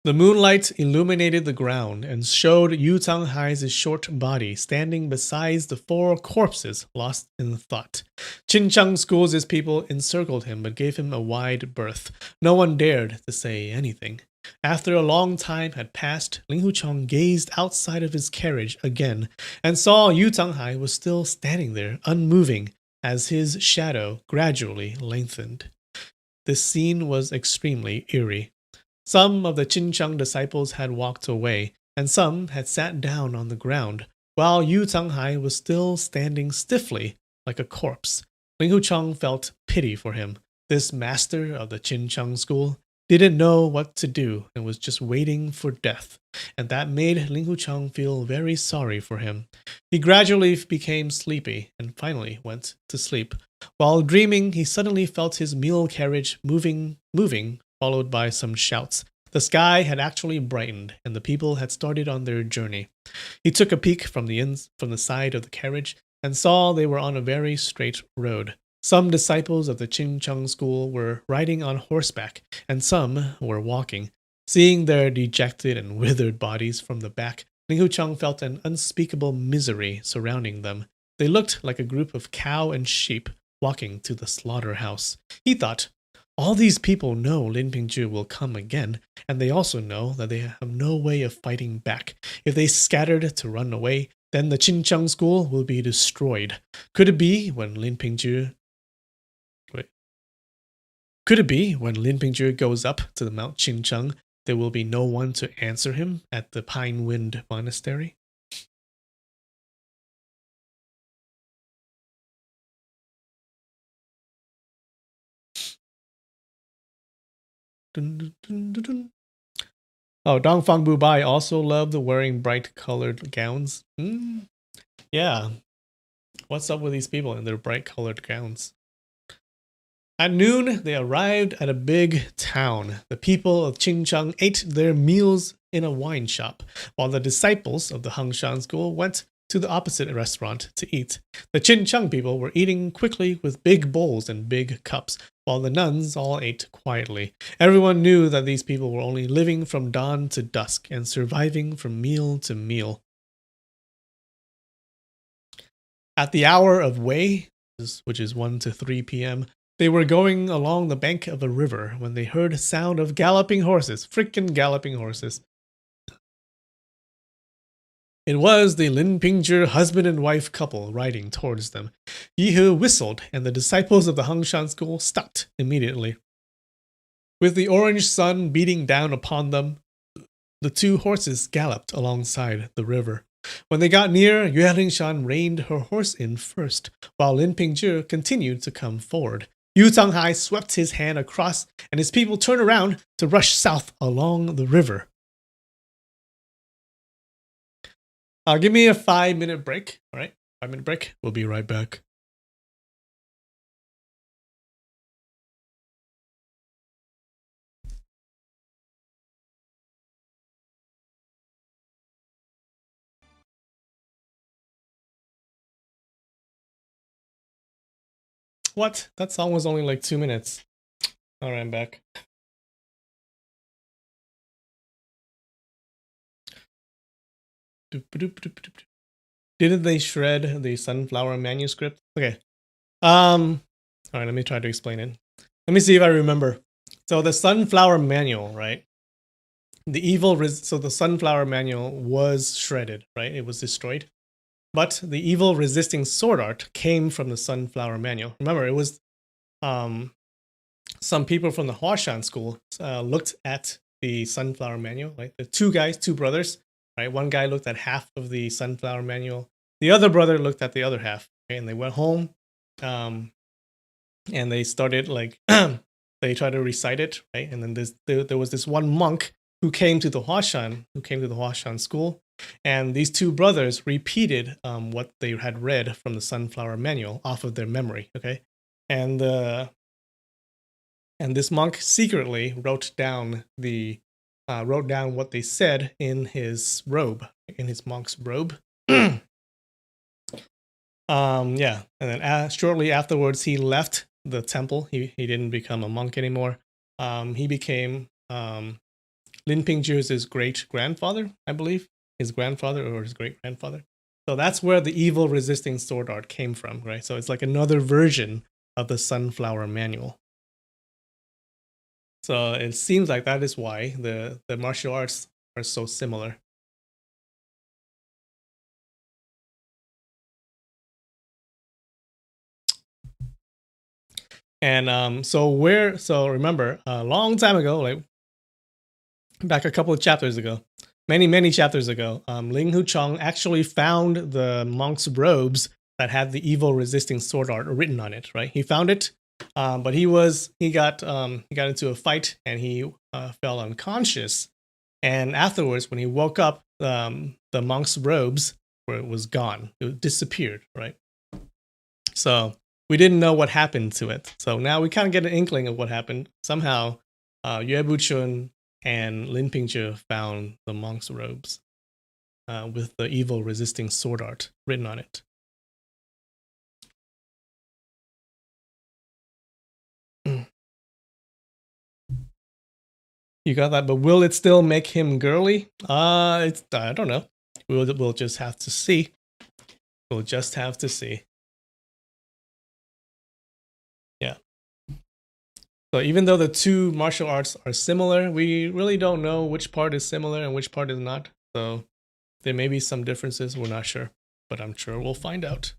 The moonlight illuminated the ground and showed Yu Changhai's short body standing beside the 4 corpses lost in thought. Qincheng School's people encircled him but gave him a wide berth. No one dared to say anything. After a long time had passed, Ling Huchang gazed outside of his carriage again and saw Yu Changhai was still standing there, unmoving, as his shadow gradually lengthened. This scene was extremely eerie. Some of the Qincheng disciples had walked away, and some had sat down on the ground, while Yu Changhai was still standing stiffly like a corpse. Ling Huchang felt pity for him. This master of the Qincheng school didn't know what to do and was just waiting for death, and that made Ling Huchang feel very sorry for him. He gradually became sleepy and finally went to sleep, While dreaming, he suddenly felt his mule carriage moving, followed by some shouts. The sky had actually brightened, and the people had started on their journey. He took a peek from the side of the carriage and saw they were on a very straight road. Some disciples of the Ching school were riding on horseback, and some were walking. Seeing their dejected and withered bodies from the back, Ling Hucheng felt an unspeakable misery surrounding them. They looked like a group of cow and sheep walking to the slaughterhouse. He thought, all these people know Lin Pingzhi will come again, and they also know that they have no way of fighting back. If they scattered to run away, then the Qincheng school will be destroyed. Could it be when Lin Pingzhi goes up to the Mount Qincheng, there will be no one to answer him at the Pine Wind Monastery? Dun, dun, dun, dun, dun. Oh, Dongfang Bubai also loved wearing bright colored gowns. Yeah. What's up with these people in their bright colored gowns? At noon, they arrived at a big town. The people of Qingcheng ate their meals in a wine shop, while the disciples of the Hangshan school went to the opposite restaurant to eat. The Qingcheng people were eating quickly with big bowls and big cups, while the nuns all ate quietly. Everyone knew that these people were only living from dawn to dusk and surviving from meal to meal. At the hour of Wei, which is 1 to 3 p.m., they were going along the bank of a river when they heard a sound of galloping horses. Freaking galloping horses. It was the Lin Pingzhi husband and wife couple riding towards them. Yihu whistled, and the disciples of the Hangshan school stopped immediately. With the orange sun beating down upon them, the two horses galloped alongside the river. When they got near, Yue Lingshan reined her horse in first, while Lin Pingzhi continued to come forward. Yu Tanghai swept his hand across, and his people turned around to rush south along the river. Give me a 5-minute break. All right, 5-minute break. We'll be right back. What? That song was only like 2 minutes. All right, I'm back. Didn't they shred the sunflower manuscript? Okay. All right, let me try to explain it. Let me see if I remember. So the sunflower manual, right? So the sunflower manual was shredded, right? It was destroyed. But the evil resisting sword art came from the sunflower manual. Remember, it was some people from the Huashan school looked at the sunflower manual, right? The two brothers, right? One guy looked at half of the sunflower manual. The other brother looked at the other half, okay? And they went home, and they started like they tried to recite it, right? And then there was this one monk who came to the Huashan school, and these two brothers repeated what they had read from the sunflower manual off of their memory, okay? And this monk secretly wrote down what they said in his robe, in his monk's robe. Yeah, and then shortly afterwards, he left the temple. He didn't become a monk anymore. He became Lin Pingzhi's great grandfather, I believe, his grandfather or his great grandfather. So that's where the evil resisting sword art came from, right? So it's like another version of the sunflower manual. So it seems like that is why the martial arts are so similar. And so remember, a long time ago, like back a couple of chapters ago, many chapters ago, Ling Hucheng actually found the monk's robes that had the evil resisting sword art written on it, right? He found it, but he got into a fight and he fell unconscious. And afterwards, when he woke up, the monk's robes was gone. It disappeared, right? So we didn't know what happened to it. So now we kind of get an inkling of what happened. Somehow, Yue Buchun and Lin Pingzhi found the monk's robes with the evil resisting sword art written on it. You got that, but will it still make him girly? I don't know. We'll just have to see. We'll just have to see. Yeah. So even though the two martial arts are similar, we really don't know which part is similar and which part is not. So there may be some differences. We're not sure, but I'm sure we'll find out.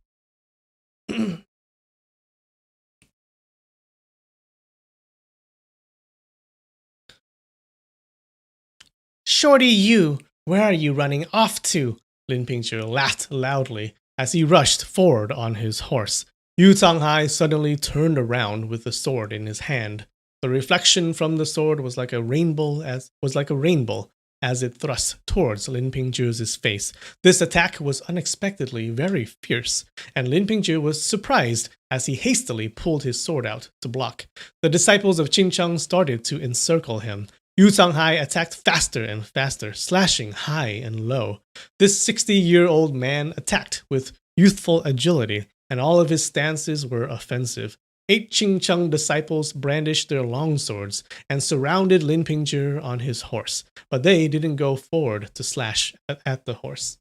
Shorty, you! Where are you running off to? Lin Pingzhi laughed loudly as he rushed forward on his horse. Yu Canghai suddenly turned around with the sword in his hand. The reflection from the sword was like a rainbow as it thrust towards Lin Pingzhi's face. This attack was unexpectedly very fierce, and Lin Pingzhi was surprised as he hastily pulled his sword out to block. The disciples of Qing Cheng started to encircle him. Yu Canghai attacked faster and faster, slashing high and low. This 60-year-old man attacked with youthful agility, and all of his stances were offensive. 8 Qing Cheng disciples brandished their longswords and surrounded Lin Pingzhi on his horse, but they didn't go forward to slash at the horse.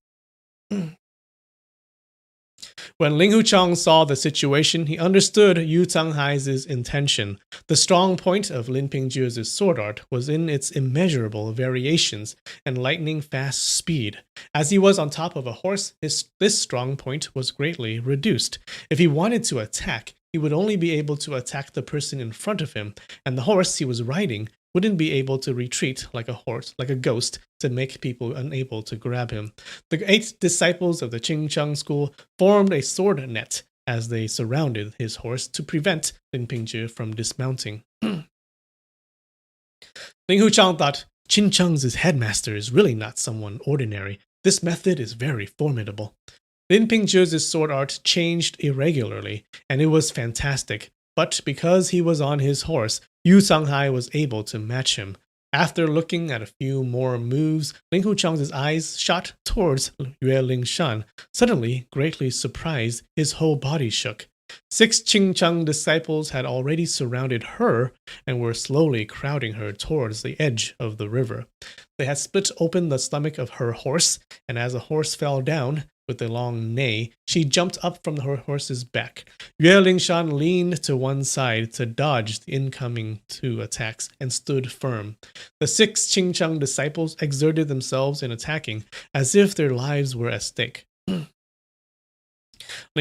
When Ling Huchang saw the situation, he understood Yu Canghai's intention. The strong point of Lin Pingzhi's sword art was in its immeasurable variations and lightning-fast speed. As he was on top of a horse, this strong point was greatly reduced. If he wanted to attack, he would only be able to attack the person in front of him, and the horse he was riding wouldn't be able to retreat like a ghost, to make people unable to grab him. The 8 disciples of the Qing Cheng school formed a sword net as they surrounded his horse to prevent Lin Pingzhi from dismounting. Ling Huchang thought, Qin Cheng's headmaster is really not someone ordinary. This method is very formidable. Lin Pingzhi's sword art changed irregularly, and it was fantastic. But because he was on his horse, Yu Canghai was able to match him. After looking at a few more moves, Ling Huchang's eyes shot towards Yue Lingshan. Suddenly, greatly surprised, his whole body shook. 6 Qing Cheng disciples had already surrounded her and were slowly crowding her towards the edge of the river. They had split open the stomach of her horse, and as the horse fell down, with a long neigh, she jumped up from her horse's back. Yue Lingshan leaned to one side to dodge the incoming 2 attacks and stood firm. The 6 Qing Cheng disciples exerted themselves in attacking as if their lives were at stake. Ling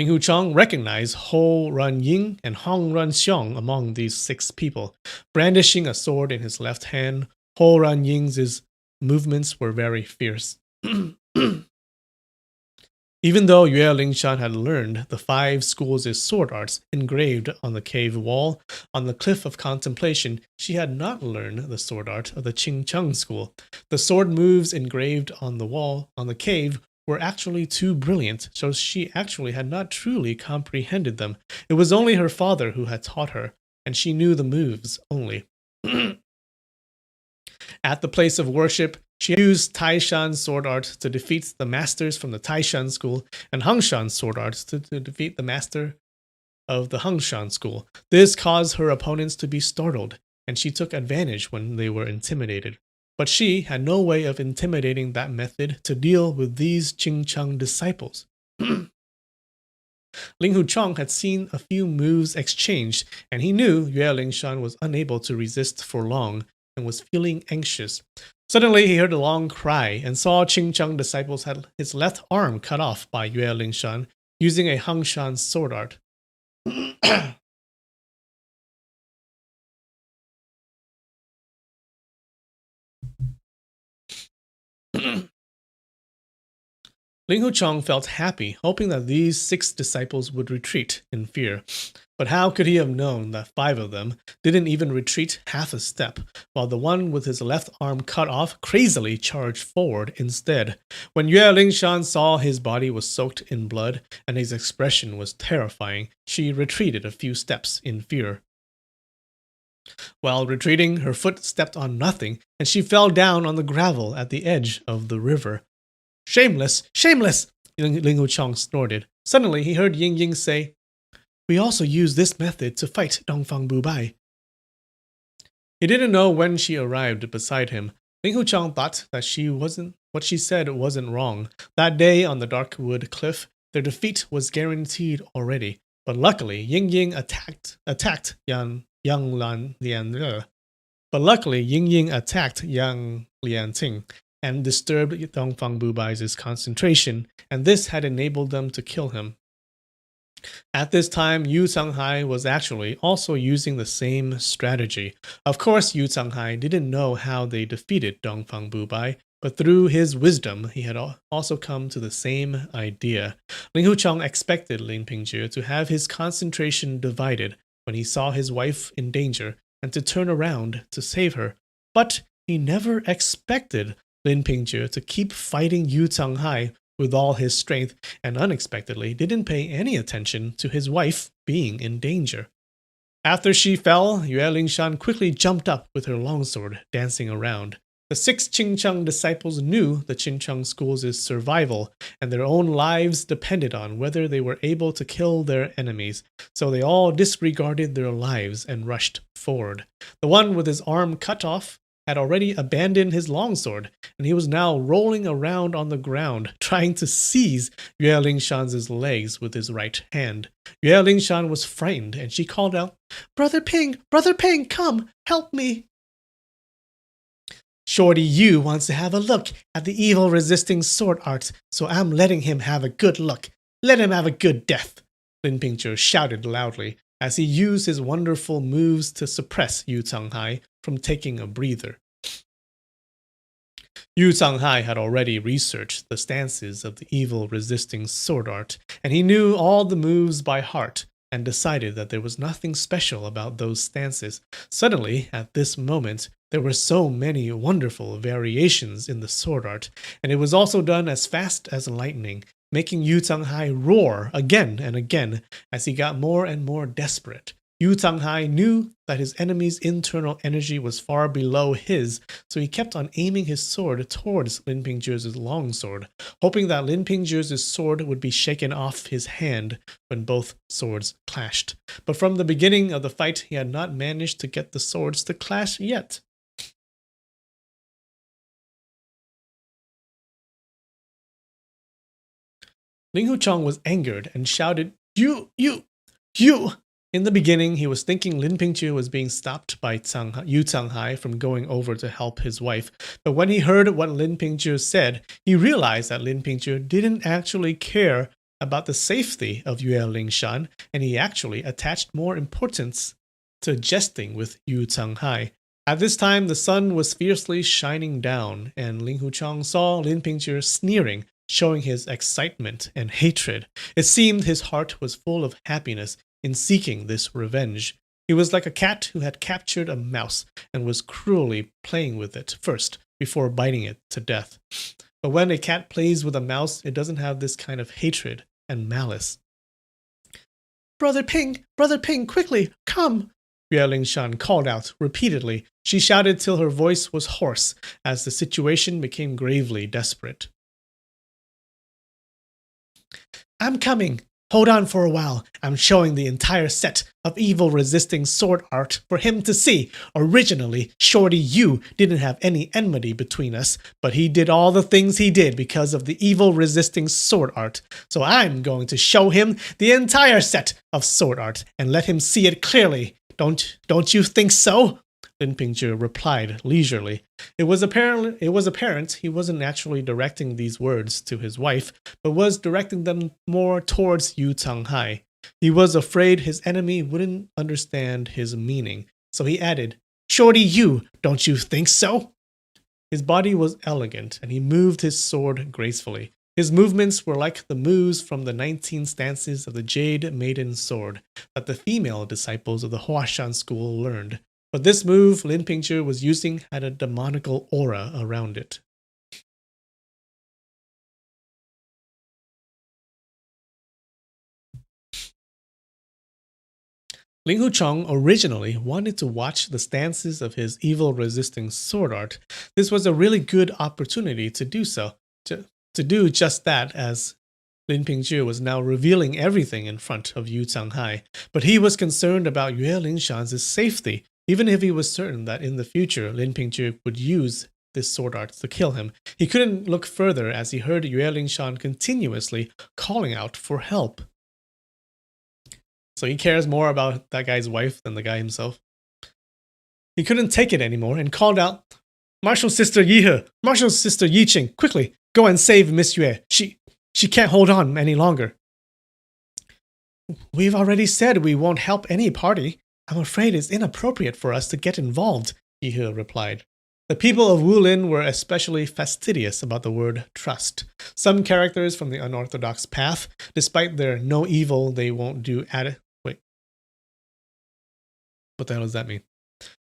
Huchang recognized Ho Ran Ying and Hong Ran Xiong among these 6 people. Brandishing a sword in his left hand, Ho Ran Ying's movements were very fierce. Even though Yue Lingshan had learned the 5 schools' sword arts engraved on the cave wall on the Cliff of Contemplation, she had not learned the sword art of the Qing Cheng school. The sword moves engraved on the wall on the cave were actually too brilliant, so she actually had not truly comprehended them. It was only her father who had taught her, and she knew the moves only. At the place of worship, she used Taishan's sword art to defeat the masters from the Taishan school and Hangshan's sword art to defeat the master of the Hangshan school. This caused her opponents to be startled, and she took advantage when they were intimidated. But she had no way of intimidating that method to deal with these Qing Cheng disciples. Ling Huchang had seen a few moves exchanged, and he knew Yue Lingshan was unable to resist for long and was feeling anxious. Suddenly, he heard a long cry and saw Qing Cheng disciples had his left arm cut off by Yue Lingshan using a Hangshan sword art. Ling Huchang felt happy, hoping that these 6 disciples would retreat in fear. But how could he have known that 5 of them didn't even retreat half a step, while the one with his left arm cut off crazily charged forward instead? When Yue Lingshan saw his body was soaked in blood and his expression was terrifying, she retreated a few steps in fear. While retreating, her foot stepped on nothing, and she fell down on the gravel at the edge of the river. Shameless! Shameless! Ling Wuchang snorted. Suddenly, he heard Ying Ying say, "We also use this method to fight Dongfang Bubai." He didn't know when she arrived beside him. Ling Wuchang thought that what she said wasn't wrong. That day on the dark wood cliff, their defeat was guaranteed already. But luckily, Ying Ying attacked Yang Lianting and disturbed Dongfang Bubai's concentration, and this had enabled them to kill him. At this time, Yu Changhai was actually also using the same strategy. Of course, Yu Changhai didn't know how they defeated Dongfang Bubai, but through his wisdom, he had also come to the same idea. Ling Huchang expected Lin Pingjie to have his concentration divided when he saw his wife in danger and to turn around to save her. But he never expected Lin Pingjie to keep fighting Yu Changhai with all his strength, and unexpectedly didn't pay any attention to his wife being in danger. After she fell, Yue Lingshan quickly jumped up with her longsword, dancing around. The 6 Qingcheng disciples knew the Qingcheng school's survival, and their own lives depended on whether they were able to kill their enemies, so they all disregarded their lives and rushed forward. The one with his arm cut off had already abandoned his longsword, and he was now rolling around on the ground, trying to seize Yue Lingshan's legs with his right hand. Yue Lingshan was frightened, and she called out, Brother Ping, come, help me." "Shorty Yu wants to have a look at the evil-resisting sword art, so I'm letting him have a good look. Let him have a good death," Lin Pingzhi shouted loudly, as he used his wonderful moves to suppress Yu Changhai from taking a breather. Yu Changhai had already researched the stances of the evil-resisting sword art, and he knew all the moves by heart, and decided that there was nothing special about those stances. Suddenly, at this moment, there were so many wonderful variations in the sword art, and it was also done as fast as lightning, making Yu Changhai roar again and again as he got more and more desperate. Yu Changhai knew that his enemy's internal energy was far below his, so he kept on aiming his sword towards Lin Pingzhi's longsword, hoping that Lin Pingzhi's sword would be shaken off his hand when both swords clashed. But from the beginning of the fight, he had not managed to get the swords to clash yet. Ling Huchang was angered and shouted, You! In the beginning, he was thinking Lin Pingzhi was being stopped by Yu Changhai from going over to help his wife. But when he heard what Lin Pingzhi said, he realized that Lin Pingzhi didn't actually care about the safety of Yue Lingshan, and he actually attached more importance to jesting with Yu Changhai. At this time, the sun was fiercely shining down, and Ling Huchang saw Lin Pingzhi sneering, showing his excitement and hatred. It seemed his heart was full of happiness in seeking this revenge. He was like a cat who had captured a mouse and was cruelly playing with it first before biting it to death. But when a cat plays with a mouse, it doesn't have this kind of hatred and malice. Brother Ping, quickly, come!" Yue Lingshan called out repeatedly. She shouted till her voice was hoarse as the situation became gravely desperate. "I'm coming. Hold on for a while. I'm showing the entire set of evil-resisting sword art for him to see. Originally, Shorty Yu didn't have any enmity between us, but he did all the things he did because of the evil-resisting sword art. So I'm going to show him the entire set of sword art and let him see it clearly. Don't you think so?" Lin Pingzhi replied leisurely. It was apparent he wasn't actually directing these words to his wife, but was directing them more towards Yu Changhai. He was afraid his enemy wouldn't understand his meaning, so he added, "Shorty Yu, don't you think so?" His body was elegant, and he moved his sword gracefully. His movements were like the moves from the 19 stances of the Jade Maiden Sword that the female disciples of the Huashan school learned. But this move Lin Pingzhi was using had a demonical aura around it. Ling Hucheng originally wanted to watch the stances of his evil-resisting sword art. This was a really good opportunity to do so, to do just that, as Lin Pingzhi was now revealing everything in front of Yu Changhai. But he was concerned about Yue Lingshan's safety, even if he was certain that in the future Lin Pingzhi would use this sword art to kill him. He couldn't look further as he heard Yue Lingshan continuously calling out for help. So he cares more about that guy's wife than the guy himself. He couldn't take it anymore and called out, "Martial Sister Yihe, Martial Sister Yiqing, quickly, go and save Miss Yue. She can't hold on any longer." "We've already said we won't help any party. I'm afraid it's inappropriate for us to get involved," Yihe replied. The people of Wulin were especially fastidious about the word trust. Some characters from the unorthodox path, despite their no evil they won't do Wait. What the hell does that mean?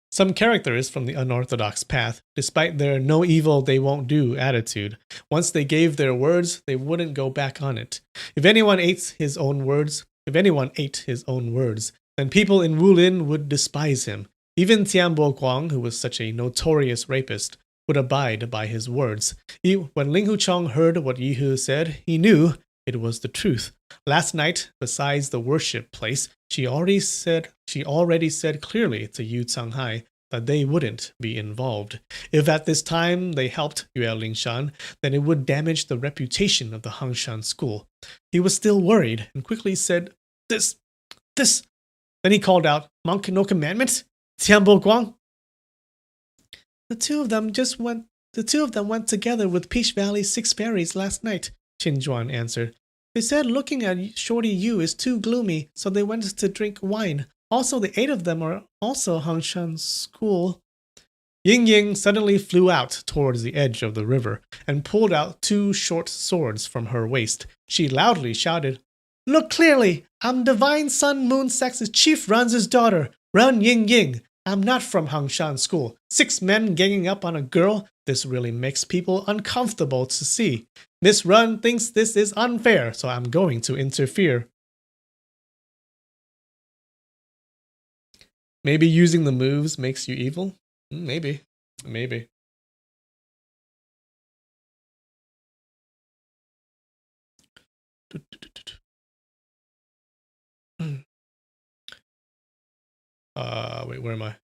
Some characters from the unorthodox path, despite their no evil they won't do attitude, once they gave their words, they wouldn't go back on it. If anyone ate his own words, then people in Wulin would despise him. Even Tianbo Guang, who was such a notorious rapist, would abide by his words. When Ling Hucheng heard what Yihe said, he knew it was the truth. Last night, besides the worship place, she already said clearly to Yu Changhai that they wouldn't be involved. If at this time they helped Yue Lingshan, then it would damage the reputation of the Hangshan school. He was still worried and quickly said, This. Then he called out, "Monk no commandment? Tianbo Guang?" The two of them went together with Peach Valley's 6 fairies last night," Qin Juan answered. "They said looking at Shorty Yu is too gloomy, so they went to drink wine. Also, the 8 of them are also Hangshan school." Ying Ying suddenly flew out towards the edge of the river and pulled out 2 short swords from her waist. She loudly shouted, "Look clearly! I'm Divine Sun Moon Sex's Chief Ranz's daughter, Ran Ying Ying. I'm not from Hangshan school. 6 men ganging up on a girl? This really makes people uncomfortable to see. Miss Run thinks this is unfair, so I'm going to interfere." Maybe using the moves makes you evil? Maybe. Wait, where am I?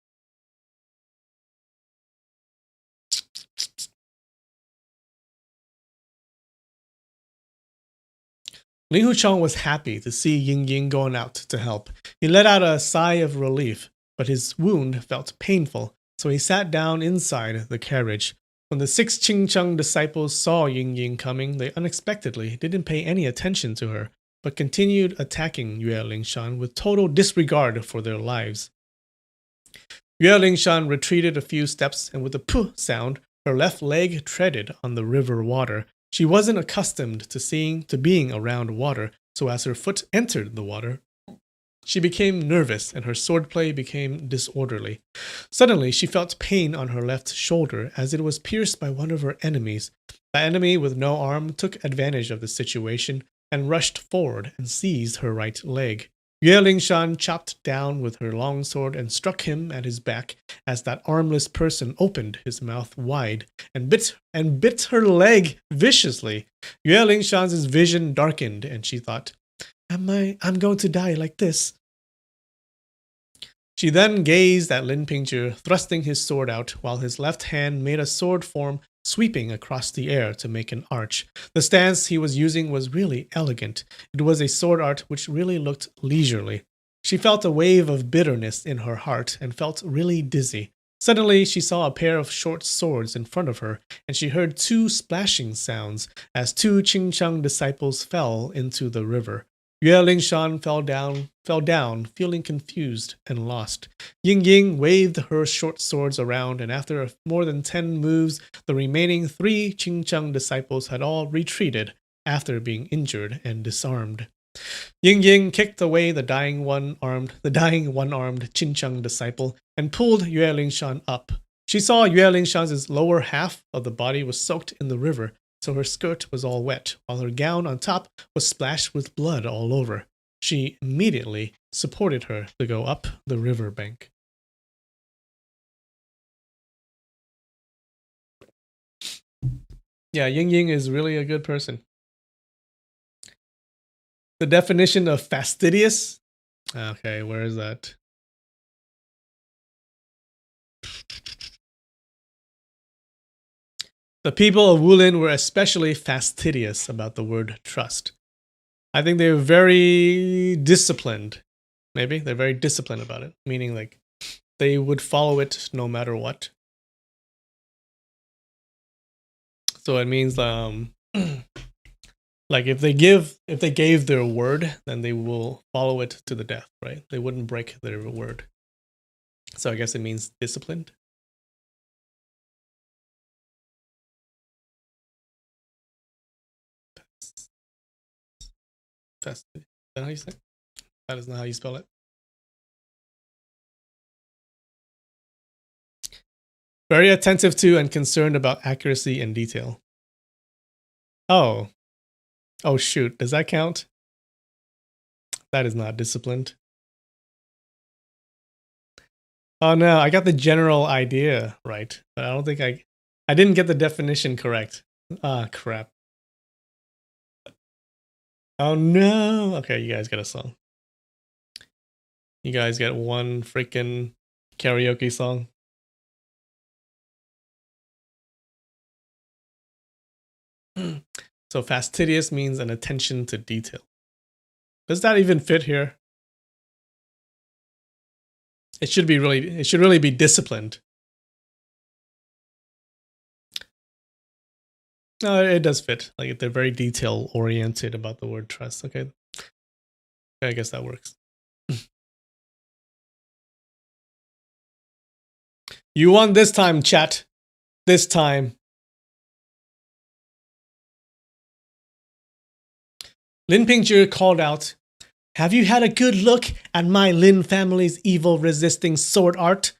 Ling Hucheng was happy to see Ying Ying going out to help. He let out a sigh of relief, but his wound felt painful, so he sat down inside the carriage. When the 6 Qingcheng disciples saw Ying Ying coming, they unexpectedly didn't pay any attention to her, but continued attacking Yue Lingshan with total disregard for their lives. Yue Lingshan retreated a few steps, and with a puh sound, her left leg treaded on the river water. She wasn't accustomed to being around water, so as her foot entered the water, she became nervous and her swordplay became disorderly. Suddenly, she felt pain on her left shoulder as it was pierced by one of her enemies. The enemy with no arm took advantage of the situation and rushed forward and seized her right leg. Yue Lingshan chopped down with her longsword and struck him at his back as that armless person opened his mouth wide and bit her leg viciously. Yue Lingshan's vision darkened and she thought, I'm going to die like this. She then gazed at Lin Pingzhi, thrusting his sword out while his left hand made a sword form sweeping across the air to make an arch. The stance he was using was really elegant. It was a sword art which really looked leisurely. She felt a wave of bitterness in her heart and felt really dizzy. Suddenly, she saw a pair of short swords in front of her, and she heard 2 splashing sounds as 2 Qingcheng disciples fell into the river. Yue Lingshan fell down, feeling confused and lost. Ying Ying waved her short swords around, and after more than 10 moves, the remaining 3 Qingcheng disciples had all retreated, after being injured and disarmed. Ying Ying kicked away the dying one-armed Qincheng disciple and pulled Yue Lingshan up. She saw Yue Lingshan's lower half of the body was soaked in the river, so her skirt was all wet, while her gown on top was splashed with blood all over. She immediately supported her to go up the river bank. Yeah, Ying Ying is really a good person. The definition of fastidious? Okay, where is that? The people of Wulin were especially fastidious about the word trust. I think they were very disciplined. Maybe they're very disciplined about it, meaning like they would follow it no matter what. So it means like if they gave their word, then they will follow it to the death, right? They wouldn't break their word. So I guess it means disciplined. Is that how you say it? That is not how you spell it. Very attentive to and concerned about accuracy and detail. Oh. Oh shoot, does that count? That is not disciplined. Oh no, I got the general idea right, but I don't think I didn't get the definition correct. Ah, crap. Oh no. Okay, you guys get a song. You guys get one freaking karaoke song. So fastidious means an attention to detail. Does that even fit here? It should really be disciplined. No, it does fit. Like they're very detail oriented about the word trust. Okay. I guess that works. You won this time, chat. This time. Lin Pingzhi called out, "Have you had a good look at my Lin family's evil resisting sword art?"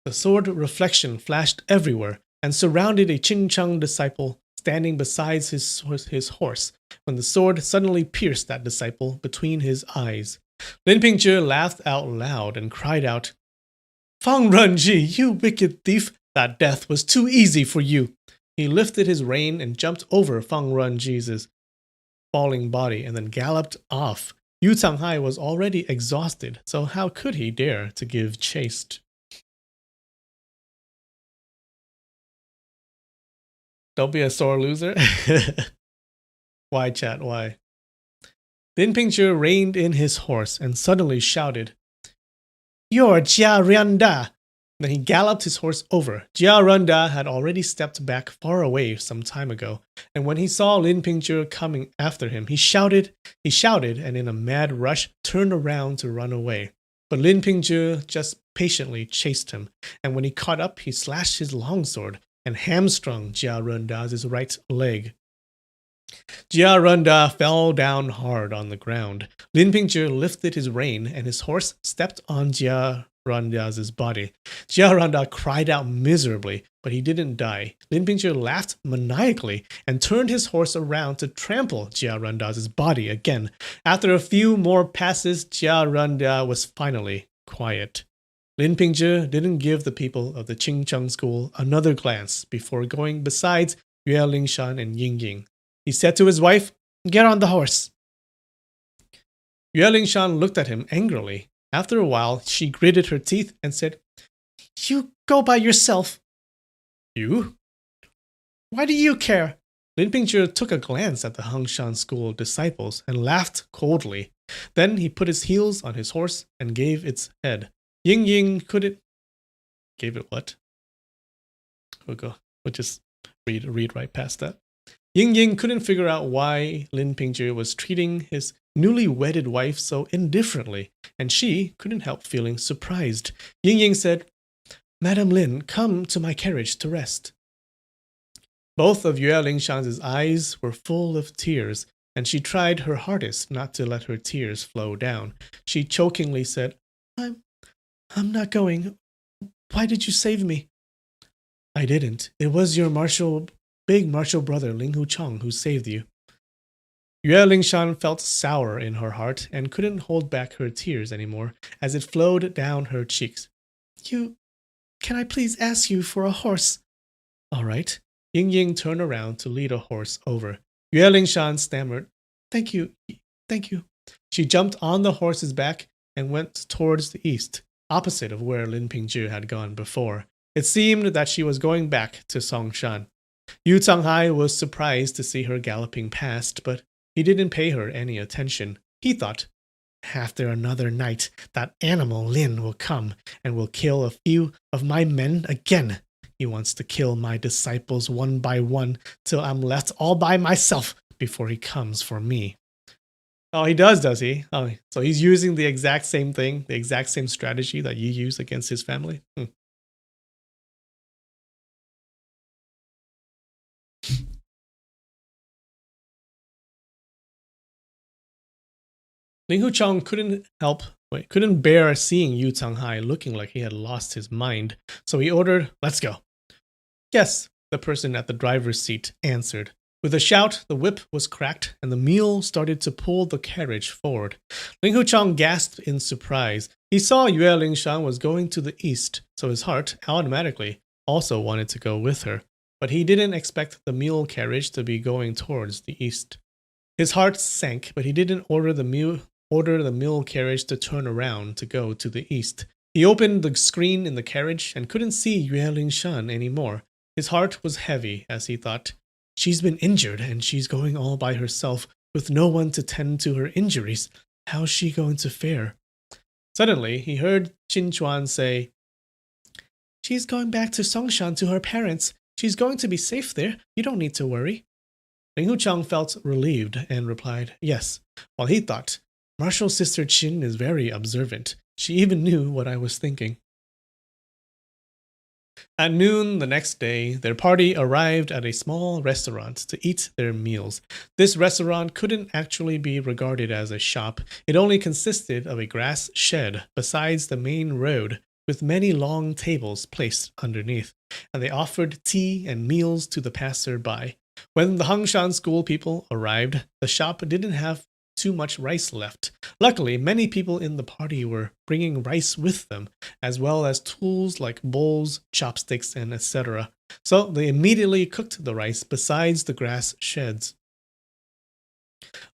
The sword reflection flashed everywhere and surrounded a Qincheng disciple standing beside his horse when the sword suddenly pierced that disciple between his eyes. Lin Pingzhi laughed out loud and cried out, "Fang Renji, you wicked thief! That death was too easy for you." He lifted his rein and jumped over Fang Renji's falling body and then galloped off. Yu Canghai was already exhausted, so how could he dare to give chase? Don't be a sore loser. Why, chat? Why? Lin Pingzhi reined in his horse and suddenly shouted, "You're Jia Rianda!" Then he galloped his horse over. Jia Runda had already stepped back far away some time ago, and when he saw Lin Pingzhi coming after him, he shouted, and in a mad rush turned around to run away. But Lin Pingzhi just patiently chased him, and when he caught up, he slashed his longsword and hamstrung Jia Runda's right leg. Jia Runda fell down hard on the ground. Lin Pingzhi lifted his rein, and his horse stepped on Jia Runda's body. Jia Runda cried out miserably, but he didn't die. Lin Pingzhi laughed maniacally and turned his horse around to trample Jia Runda's body again. After a few more passes, Jia Runda was finally quiet. Lin Pingzhi didn't give the people of the Qingcheng school another glance before going beside Yue Lingshan and Ying Ying. He said to his wife, "Get on the horse." Yue Lingshan looked at him angrily. After a while, she gritted her teeth and said, "You go by yourself." "You? Why do you care?" Lin Pingzhi took a glance at the Hengshan school disciples and laughed coldly. Then he put his heels on his horse and gave its head. Ying Ying couldn't... Gave it what? We'll just read right past that. Ying Ying couldn't figure out why Lin Pingzhi was treating his newly wedded wife so indifferently, and she couldn't help feeling surprised. Ying Ying said, "Madam Lin, come to my carriage to rest." Both of Yue Lingshan's eyes were full of tears, and she tried her hardest not to let her tears flow down. She chokingly said, I'm not going. Why did you save me? I didn't. It was your big martial brother Ling Hu Chong who saved you. Yue Lingshan felt sour in her heart and couldn't hold back her tears anymore as it flowed down her cheeks. Can I please ask you for a horse? All right. Ying Ying turned around to lead a horse over. Yue Lingshan stammered, Thank you. She jumped on the horse's back and went towards the east, opposite of where Lin Pingzhi had gone before. It seemed that she was going back to Songshan. Yu Changhai was surprised to see her galloping past, but he didn't pay her any attention. He thought, after another night, that animal Lin will come and will kill a few of my men again. He wants to kill my disciples one by one till I'm left all by myself before he comes for me. Oh, he does he? Oh, so he's using the exact same thing, the exact same strategy that you use against his family? Ling Hu Chong couldn't bear seeing Yu Changhai looking like he had lost his mind, so he ordered, Let's go. Yes, the person at the driver's seat answered. With a shout, the whip was cracked and the mule started to pull the carriage forward. Ling Hu Chong gasped in surprise. He saw Yue Lingshan was going to the east, so his heart automatically also wanted to go with her. But he didn't expect the mule carriage to be going towards the east. His heart sank, but he didn't order the mule carriage to turn around to go to the east. He opened the screen in the carriage and couldn't see Yue Lingshan anymore. His heart was heavy as he thought, she's been injured and she's going all by herself with no one to tend to her injuries. How's she going to fare? Suddenly, he heard Qin Chuan say, She's going back to Songshan to her parents. She's going to be safe there. You don't need to worry. Ling Hu Chong felt relieved and replied, Yes, while he thought, Martial Sister Qin is very observant. She even knew what I was thinking. At noon the next day, their party arrived at a small restaurant to eat their meals. This restaurant couldn't actually be regarded as a shop. It only consisted of a grass shed besides the main road, with many long tables placed underneath, and they offered tea and meals to the passer-by. When the Hangshan school people arrived, the shop didn't have too much rice left. Luckily, many people in the party were bringing rice with them, as well as tools like bowls, chopsticks, and etc. So they immediately cooked the rice besides the grass sheds.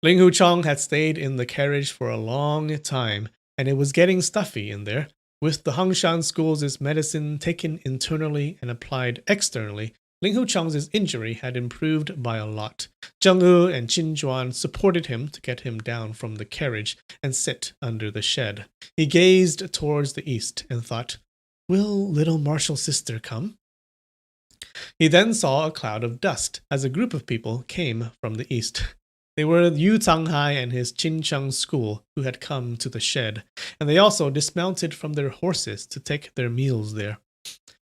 Ling Hu Chong had stayed in the carriage for a long time, and it was getting stuffy in there. With the Hangshan school's medicine taken internally and applied externally, Ling Hu Chong's injury had improved by a lot. Zheng Yu and Qin Juan supported him to get him down from the carriage and sit under the shed. He gazed towards the east and thought, Will little martial sister come? He then saw a cloud of dust as a group of people came from the east. They were Yu Changhai and his Qincheng school who had come to the shed, and they also dismounted from their horses to take their meals there.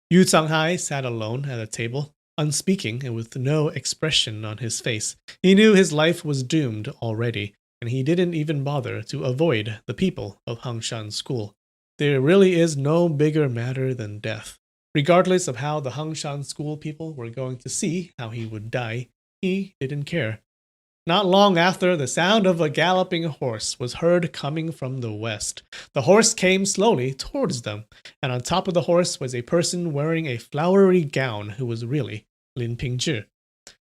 Yu Changhai sat alone at a table, unspeaking and with no expression on his face. He knew his life was doomed already, and he didn't even bother to avoid the people of Hangshan School. There really is no bigger matter than death. Regardless of how the Hangshan School people were going to see how he would die, he didn't care. Not long after, the sound of a galloping horse was heard coming from the west. The horse came slowly towards them, and on top of the horse was a person wearing a flowery gown who was really Lin Pingzhi.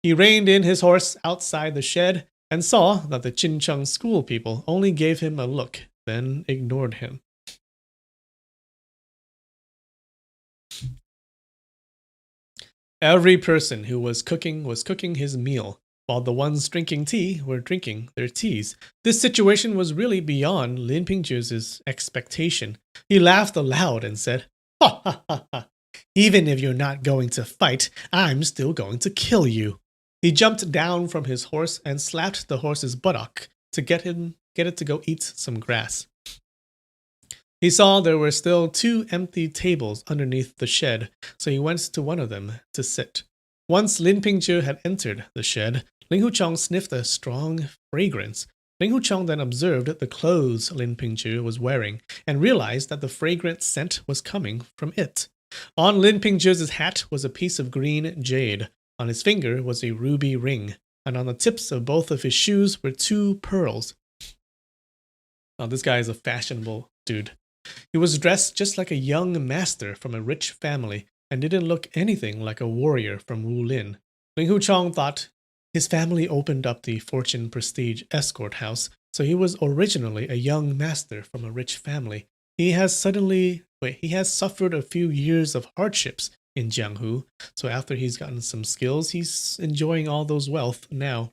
He reined in his horse outside the shed and saw that the Qincheng school people only gave him a look, then ignored him. Every person who was cooking his meal, while the ones drinking tea were drinking their teas. This situation was really beyond Lin Pingzhi's expectation. He laughed aloud and said, Ha ha ha ha! Even if you're not going to fight, I'm still going to kill you. He jumped down from his horse and slapped the horse's buttock to get it to go eat some grass. He saw there were still 2 empty tables underneath the shed, so he went to one of them to sit. Once Lin Pingzhi had entered the shed, Ling Huchong sniffed a strong fragrance. Ling Huchong then observed the clothes Lin Pingzhi was wearing and realized that the fragrant scent was coming from it. On Lin Pingzhi's hat was a piece of green jade. On his finger was a ruby ring, and on the tips of both of his shoes were 2 pearls. Oh, this guy is a fashionable dude. He was dressed just like a young master from a rich family and didn't look anything like a warrior from Wulin. Ling Huchong thought his family opened up the Fortune Prestige escort house, so he was originally a young master from a rich family. He has suffered a few years of hardships in Jianghu, so after he's gotten some skills, he's enjoying all those wealth now.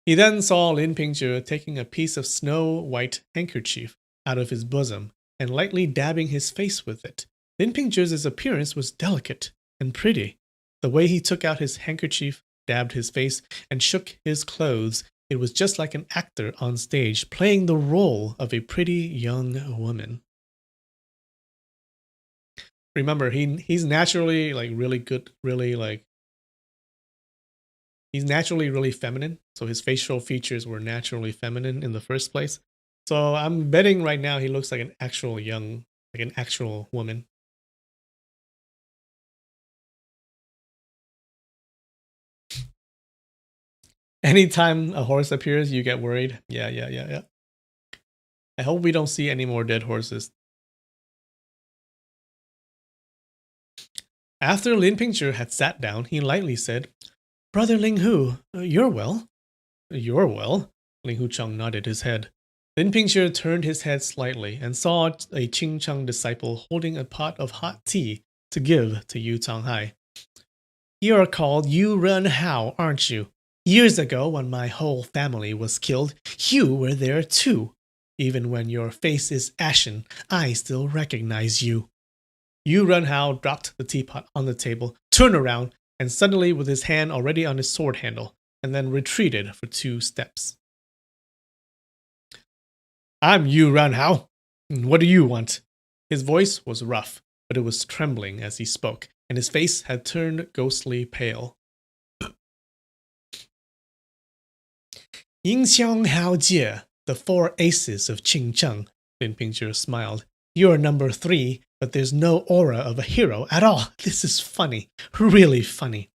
He then saw Lin Pingzhi taking a piece of snow-white handkerchief out of his bosom and lightly dabbing his face with it. Lin Pingzhi's appearance was delicate and pretty. The way he took out his handkerchief, dabbed his face, and shook his clothes, it was just like an actor on stage playing the role of a pretty young woman. Remember, he's naturally really good, he's naturally really feminine, so his facial features were naturally feminine in the first place. So I'm betting right now he looks like an actual woman. Anytime a horse appears, you get worried. Yeah. I hope we don't see any more dead horses. After Lin Pingzhi had sat down, he lightly said, "Brother Ling Hu, you're well." "You're well?" Ling Huchong nodded his head. Lin Pingzhi turned his head slightly and saw a Qingcheng disciple holding a pot of hot tea to give to Yu Changhai. "You're called Yu Ren Hao, aren't you? Years ago, when my whole family was killed, you were there too. Even when your face is ashen, I still recognize you." Yu Renhao dropped the teapot on the table, turned around, and suddenly with his hand already on his sword handle, and then retreated for 2 steps. "I'm Yu Renhao. What do you want?" His voice was rough, but it was trembling as he spoke, and his face had turned ghostly pale. "Yingxiang Hao Jie, the 4 aces of Qingcheng," Lin Pingzhi smiled. "You're number 3, but there's no aura of a hero at all. This is funny, really funny."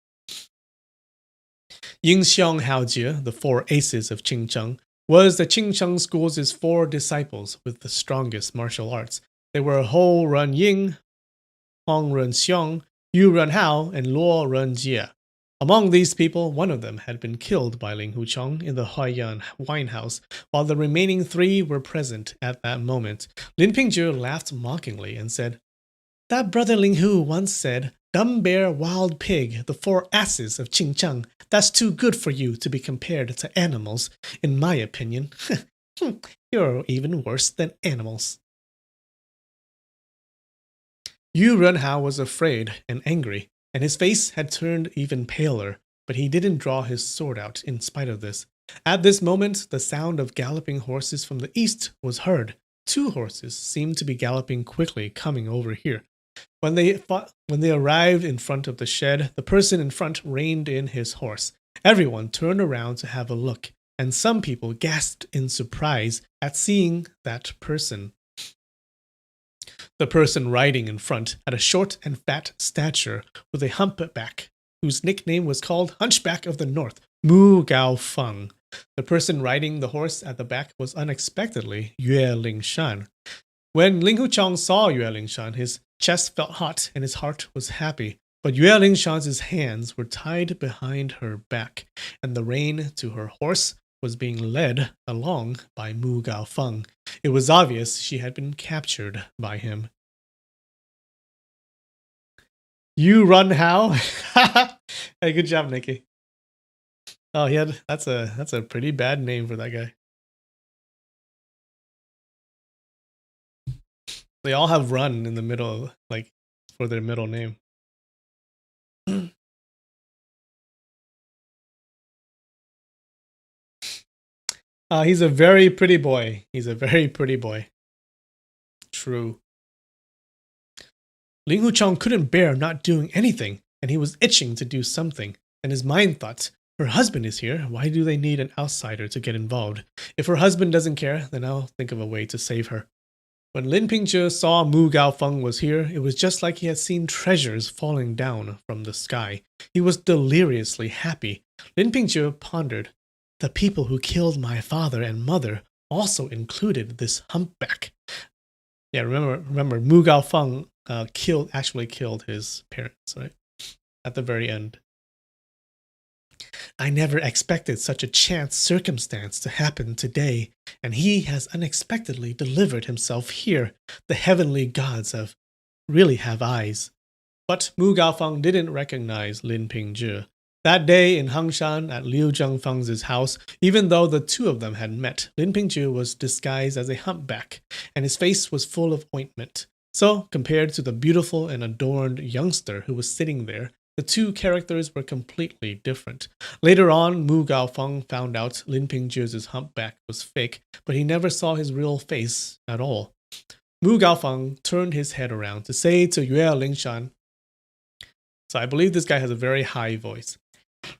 Yingxiang Haojie, the 4 aces of Qingcheng, was the Qingcheng school's 4 disciples with the strongest martial arts. They were Hou Ren Ying, Huang Ren Xiong, Yu Ren Hao, and Luo Ren Jie. Among these people, one of them had been killed by Ling Huchong in the Huaiyan wine house, while the remaining 3 were present at that moment. Lin Pingzhi laughed mockingly and said, "That brother Ling Hu once said, 'Dumb bear, wild pig, the 4 asses of Qingcheng. That's too good for you to be compared to animals, in my opinion.' You're even worse than animals." Yu Renhao was afraid and angry, and his face had turned even paler, but he didn't draw his sword out in spite of this. At this moment, the sound of galloping horses from the east was heard. 2 horses seemed to be galloping quickly coming over here. When they arrived in front of the shed, the person in front reined in his horse. Everyone turned around to have a look, and some people gasped in surprise at seeing that person. The person riding in front had a short and fat stature with a humpback, whose nickname was called Hunchback of the North, Mu Gao Feng. The person riding the horse at the back was unexpectedly Yue Lingshan. When Ling Huchong saw Yue Lingshan, his chest felt hot and his heart was happy. But Yue Lingshan's hands were tied behind her back, and the rein to her horse was being led along by Mu Gao Feng. It was obvious she had been captured by him. "You run how?" Hey, good job, Nikki. Oh, that's a pretty bad name for that guy. They all have run in the middle, for their middle name. He's a very pretty boy. He's a very pretty boy. True. Ling Huchong couldn't bear not doing anything. and he was itching to do something, and his mind thought, her husband is here, why do they need an outsider to get involved? If her husband doesn't care, then I'll think of a way to save her. When Lin Pingzhe saw Mu Gaofeng was here, it was just like he had seen treasures falling down from the sky. He was deliriously happy. Lin Pingzhe pondered, the people who killed my father and mother also included this humpback. Yeah, remember, Mu Gaofeng actually killed his parents, right? At the very end. I never expected such a chance circumstance to happen today, and he has unexpectedly delivered himself here. The heavenly gods really have eyes. But Mu Gaofeng didn't recognize Lin Pingzhe. That day in Hangshan at Liu Zhengfeng's house, even though the two of them had met, Lin Pingzhe was disguised as a humpback, and his face was full of ointment. So, compared to the beautiful and adorned youngster who was sitting there, the two characters were completely different. Later on, Mu Gaofeng found out Lin Pingzhe's humpback was fake, but he never saw his real face at all. Mu Gaofeng turned his head around to say to Yue Lingshan, so I believe this guy has a very high voice.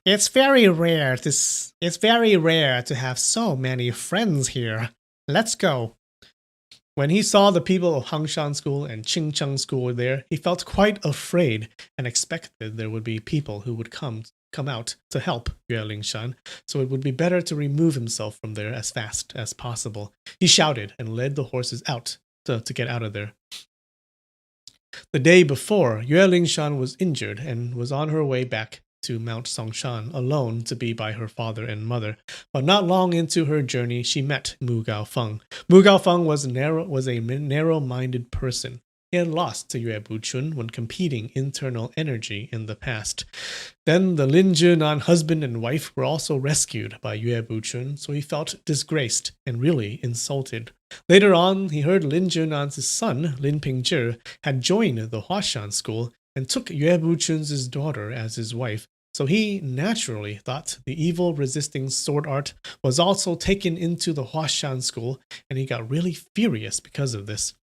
It's very rare to have so many friends here. Let's go. When he saw the people of Hangshan School and Qingcheng School there, he felt quite afraid and expected there would be people who would come out to help Yue Lingshan, so it would be better to remove himself from there as fast as possible. He shouted and led the horses out to get out of there. The day before, Yue Lingshan was injured and was on her way back to Mount Songshan alone to be by her father and mother. But not long into her journey, she met Mu Gaofeng. Mu Gaofeng was a narrow-minded person. He had lost to Yue Buchun when competing internal energy in the past. Then the Lin Zhinan husband and wife were also rescued by Yue Buchun, so he felt disgraced and really insulted. Later on, he heard Lin Zhinan's son, Lin Pingzhe, had joined the Huashan school and took Yue Buchun's daughter as his wife, so he naturally thought the evil resisting sword art was also taken into the Huashan school, and he got really furious because of this.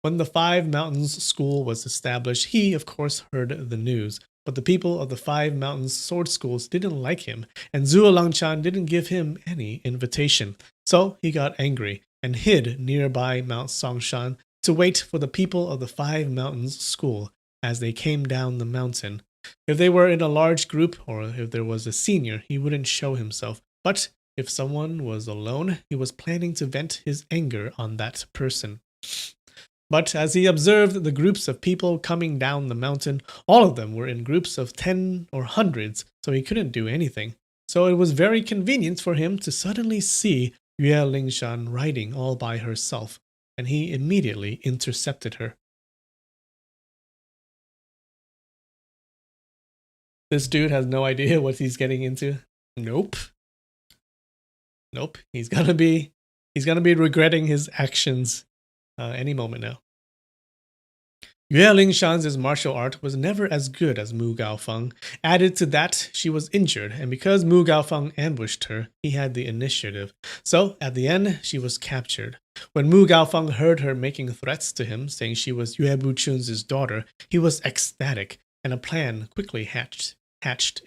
When the Five Mountains School was established, he, of course, heard the news, but the people of the Five Mountains Sword Schools didn't like him, and Zhuo Langchan didn't give him any invitation, so he got angry and hid nearby Mount Songshan to wait for the people of the Five Mountains School as they came down the mountain. If they were in a large group, or if there was a senior, he wouldn't show himself, but if someone was alone, he was planning to vent his anger on that person. But as he observed the groups of people coming down the mountain, all of them were in groups of 10 or hundreds, so he couldn't do anything. So it was very convenient for him to suddenly see Yue Lingshan riding all by herself, and he immediately intercepted her. This dude has no idea what he's getting into. Nope. He's gonna be regretting his actions any moment now. Yue Lingshan's martial art was never as good as Mu Gaofeng. Added to that, she was injured, and because Mu Gaofeng ambushed her, he had the initiative. So, at the end, she was captured. When Mu Gaofeng heard her making threats to him, saying she was Yue Buchun's daughter, he was ecstatic, and a plan quickly hatched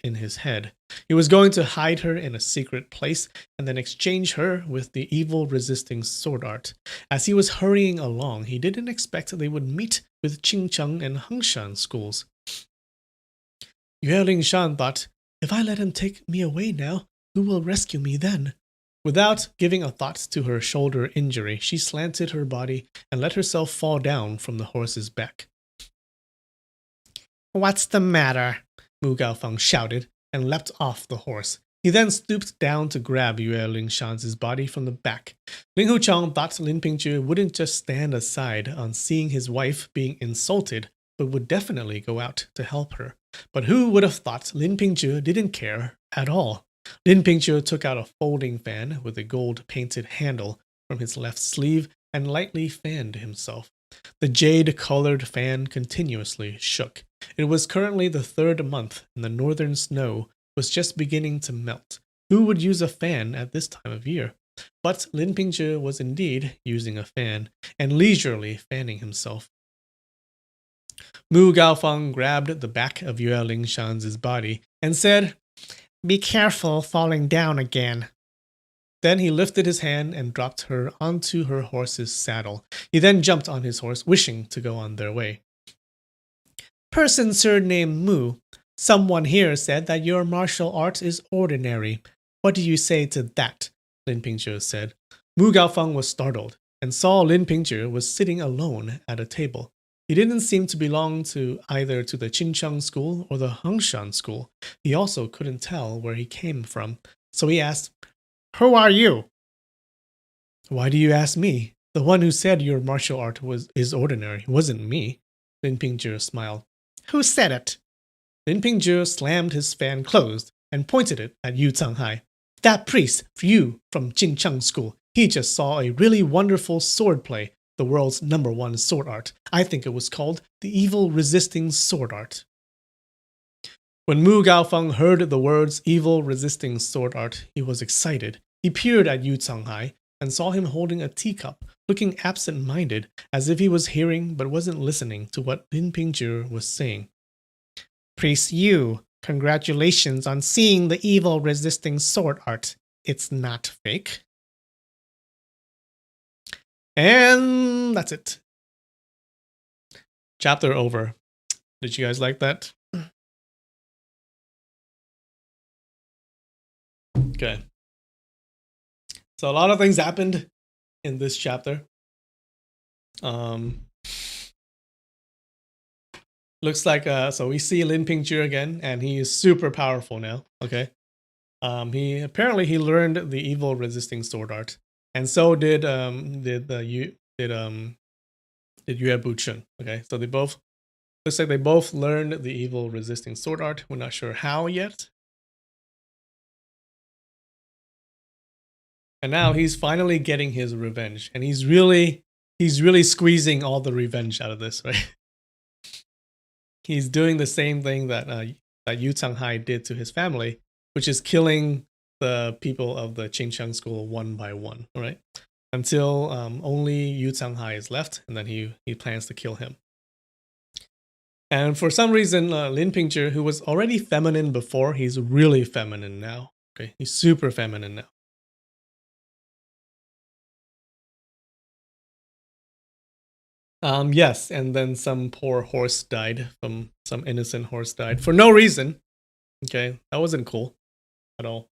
in his head. He was going to hide her in a secret place and then exchange her with the evil resisting sword art. As he was hurrying along, he didn't expect they would meet with Qingcheng and Hangshan schools. Yue Lingshan thought, if I let him take me away now, who will rescue me then? Without giving a thought to her shoulder injury, she slanted her body and let herself fall down from the horse's back. What's the matter? Mu Gaofeng shouted and leapt off the horse. He then stooped down to grab Yue Lingshan's body from the back. Ling Huchang thought Lin Pingzhe wouldn't just stand aside on seeing his wife being insulted, but would definitely go out to help her. But who would have thought Lin Pingzhe didn't care at all? Lin Pingzhe took out a folding fan with a gold-painted handle from his left sleeve and lightly fanned himself. The jade-colored fan continuously shook. It was currently the 3rd month, and the northern snow was just beginning to melt. Who would use a fan at this time of year? But Lin Pingzhe was indeed using a fan, and leisurely fanning himself. Mu Gaofeng grabbed the back of Yue Lingshan's body and said, "Be careful falling down again." Then he lifted his hand and dropped her onto her horse's saddle. He then jumped on his horse, wishing to go on their way. "Person surnamed Mu, someone here said that your martial art is ordinary. What do you say to that?" Lin Pingzhi said. Mu Gaofeng was startled and saw Lin Pingzhi was sitting alone at a table. He didn't seem to belong to either to the Qincheng school or the Hengshan school. He also couldn't tell where he came from. So he asked, "Who are you?" "Why do you ask me? The one who said your martial art is ordinary wasn't me." Lin Pingzhi smiled. "Who said it?" Lin Pingzhi slammed his fan closed and pointed it at Yu Canghai. "That priest, you from Qincheng school, he just saw a really wonderful sword play, the world's #1 sword art. I think it was called the evil resisting sword art." When Mu Gaofeng heard the words evil resisting sword art, he was excited. He peered at Yu Canghai and saw him holding a teacup, looking absent-minded, as if he was hearing but wasn't listening to what Lin Pingzhi was saying. "Priest Yu, congratulations on seeing the evil resisting sword art. It's not fake." And that's it. Chapter over. Did you guys like that? Okay. So a lot of things happened in this chapter. Looks like so we see Lin Pingzhi again, and he is super powerful now. Okay. He apparently he learned the evil resisting sword art, and so did Yue Buchun. Okay, so they both looks like they both learned the evil resisting sword art. We're not sure how yet. And now he's finally getting his revenge, and he's really squeezing all the revenge out of this, right? He's doing the same thing that that Yu Canghai did to his family, which is killing the people of the Qingcheng school one by one, right? Until only Yu Canghai is left, and then he plans to kill him. And for some reason, Lin Pingzhi, who was already feminine before, he's really feminine now. Okay, he's super feminine now. Yes, and then some poor horse died. Some innocent horse died for no reason. Okay, that wasn't cool at all.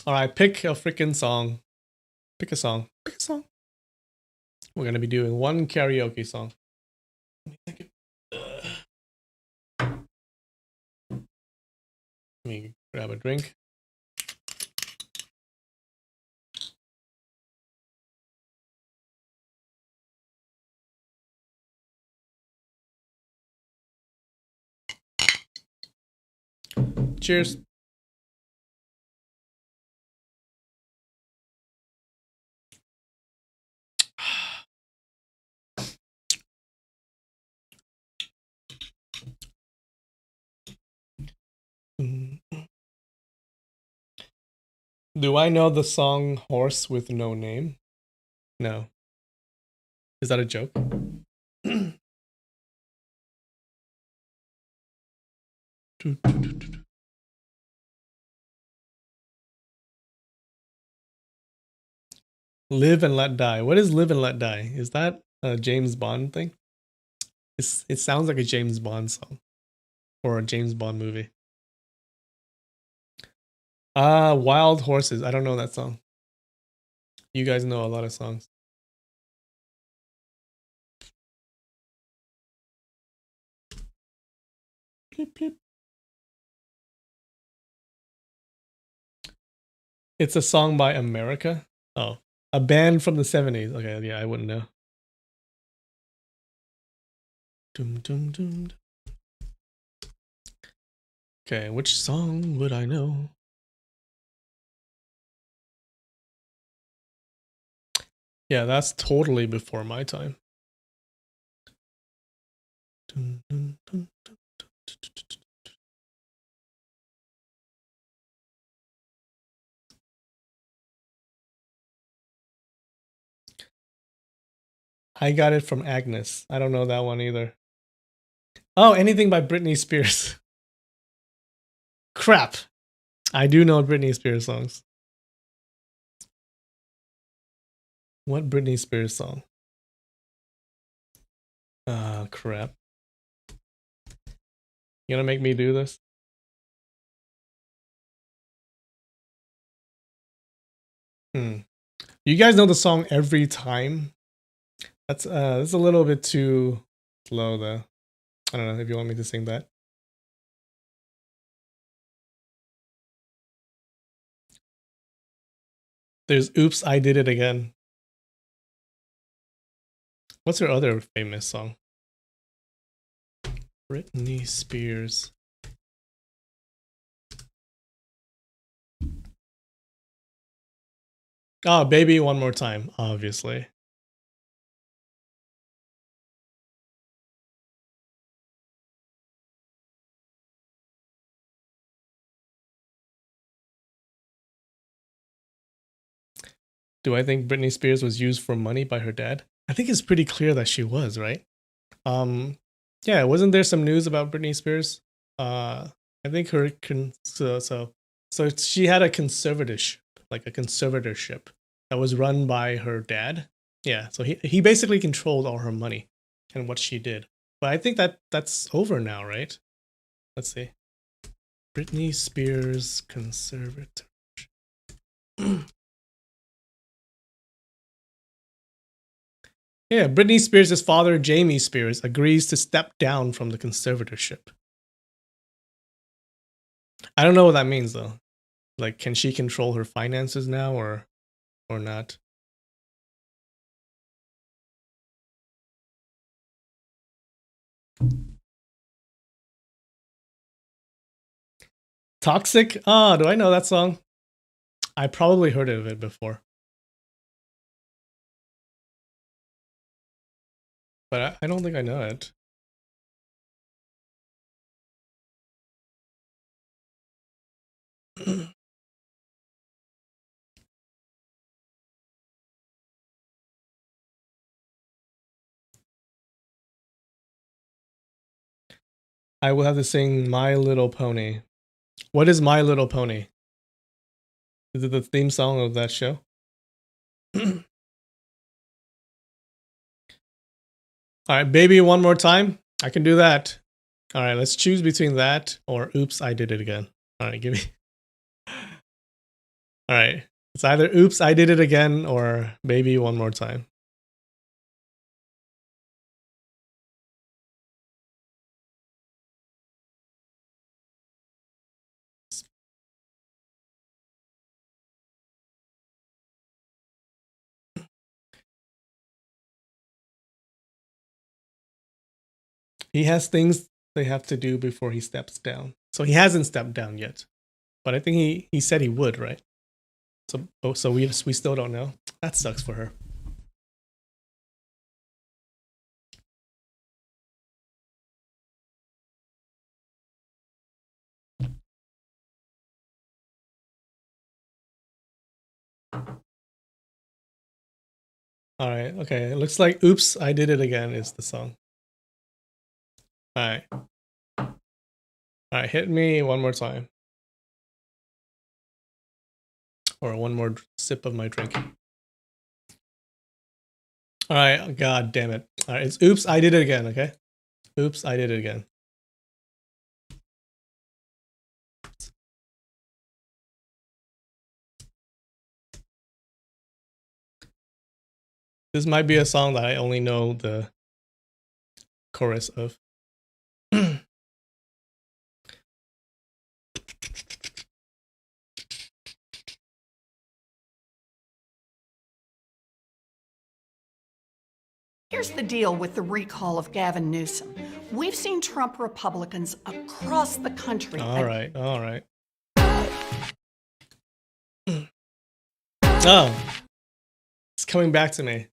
All right, pick a freaking song. Pick a song. Pick a song. We're gonna be doing one karaoke song. Let me think Let me grab a drink. Cheers. Do I know the song Horse with No Name? No. Is that a joke? Live and Let Die. What is Live and Let Die? Is that a James Bond thing? It sounds like a James Bond song or a James Bond movie. Wild Horses. I don't know that song. You guys know a lot of songs. Bleep, bleep. It's a song by America. Oh, a band from the 70s. Okay, yeah, I wouldn't know. Dum, dum, dum. Okay, which song would I know? Yeah, that's totally before my time. Dun, dun, dun, dun, dun. I got it from Agnes. I don't know that one either. Oh, anything by Britney Spears. Crap. I do know Britney Spears songs. What Britney Spears song? Ah, crap. You gonna make me do this? You guys know the song Every Time? That's a little bit too slow though. I don't know if you want me to sing that. There's Oops, I Did It Again. What's her other famous song? Britney Spears. Oh, Baby One More Time, obviously. Do I think Britney Spears was used for money by her dad? I think it's pretty clear that she was, right? Yeah, wasn't there some news about Britney Spears? I think her so she had a conservatorship, like a conservatorship that was run by her dad. Yeah, so he basically controlled all her money and what she did. But I think that's over now, right? Let's see. Britney Spears conservator. Yeah, Britney Spears' father, Jamie Spears, agrees to step down from the conservatorship. I don't know what that means though. Like, can she control her finances now or not? Toxic? Ah, do I know that song? I probably heard of it before. But I don't think I know it. I will have to sing My Little Pony. What is My Little Pony? Is it the theme song of that show? Alright, Baby One More Time. I can do that. Alright, let's choose between that or Oops, I Did It Again. Alright, give me. Alright, it's either Oops, I Did It Again or Baby One More Time. He has things they have to do before he steps down. So he hasn't stepped down yet. But I think he said he would, right? So we still don't know. That sucks for her. Alright, okay. It looks like Oops, I Did It Again is the song. Alright. Alright, hit me one more time. Or one more sip of my drink. Alright, god damn it. Alright, it's Oops, I Did It Again, okay? Oops, I Did It Again. This might be a song that I only know the chorus of. Here's the deal with the recall of Gavin Newsom. We've seen Trump Republicans across the country. All right. Oh, it's coming back to me.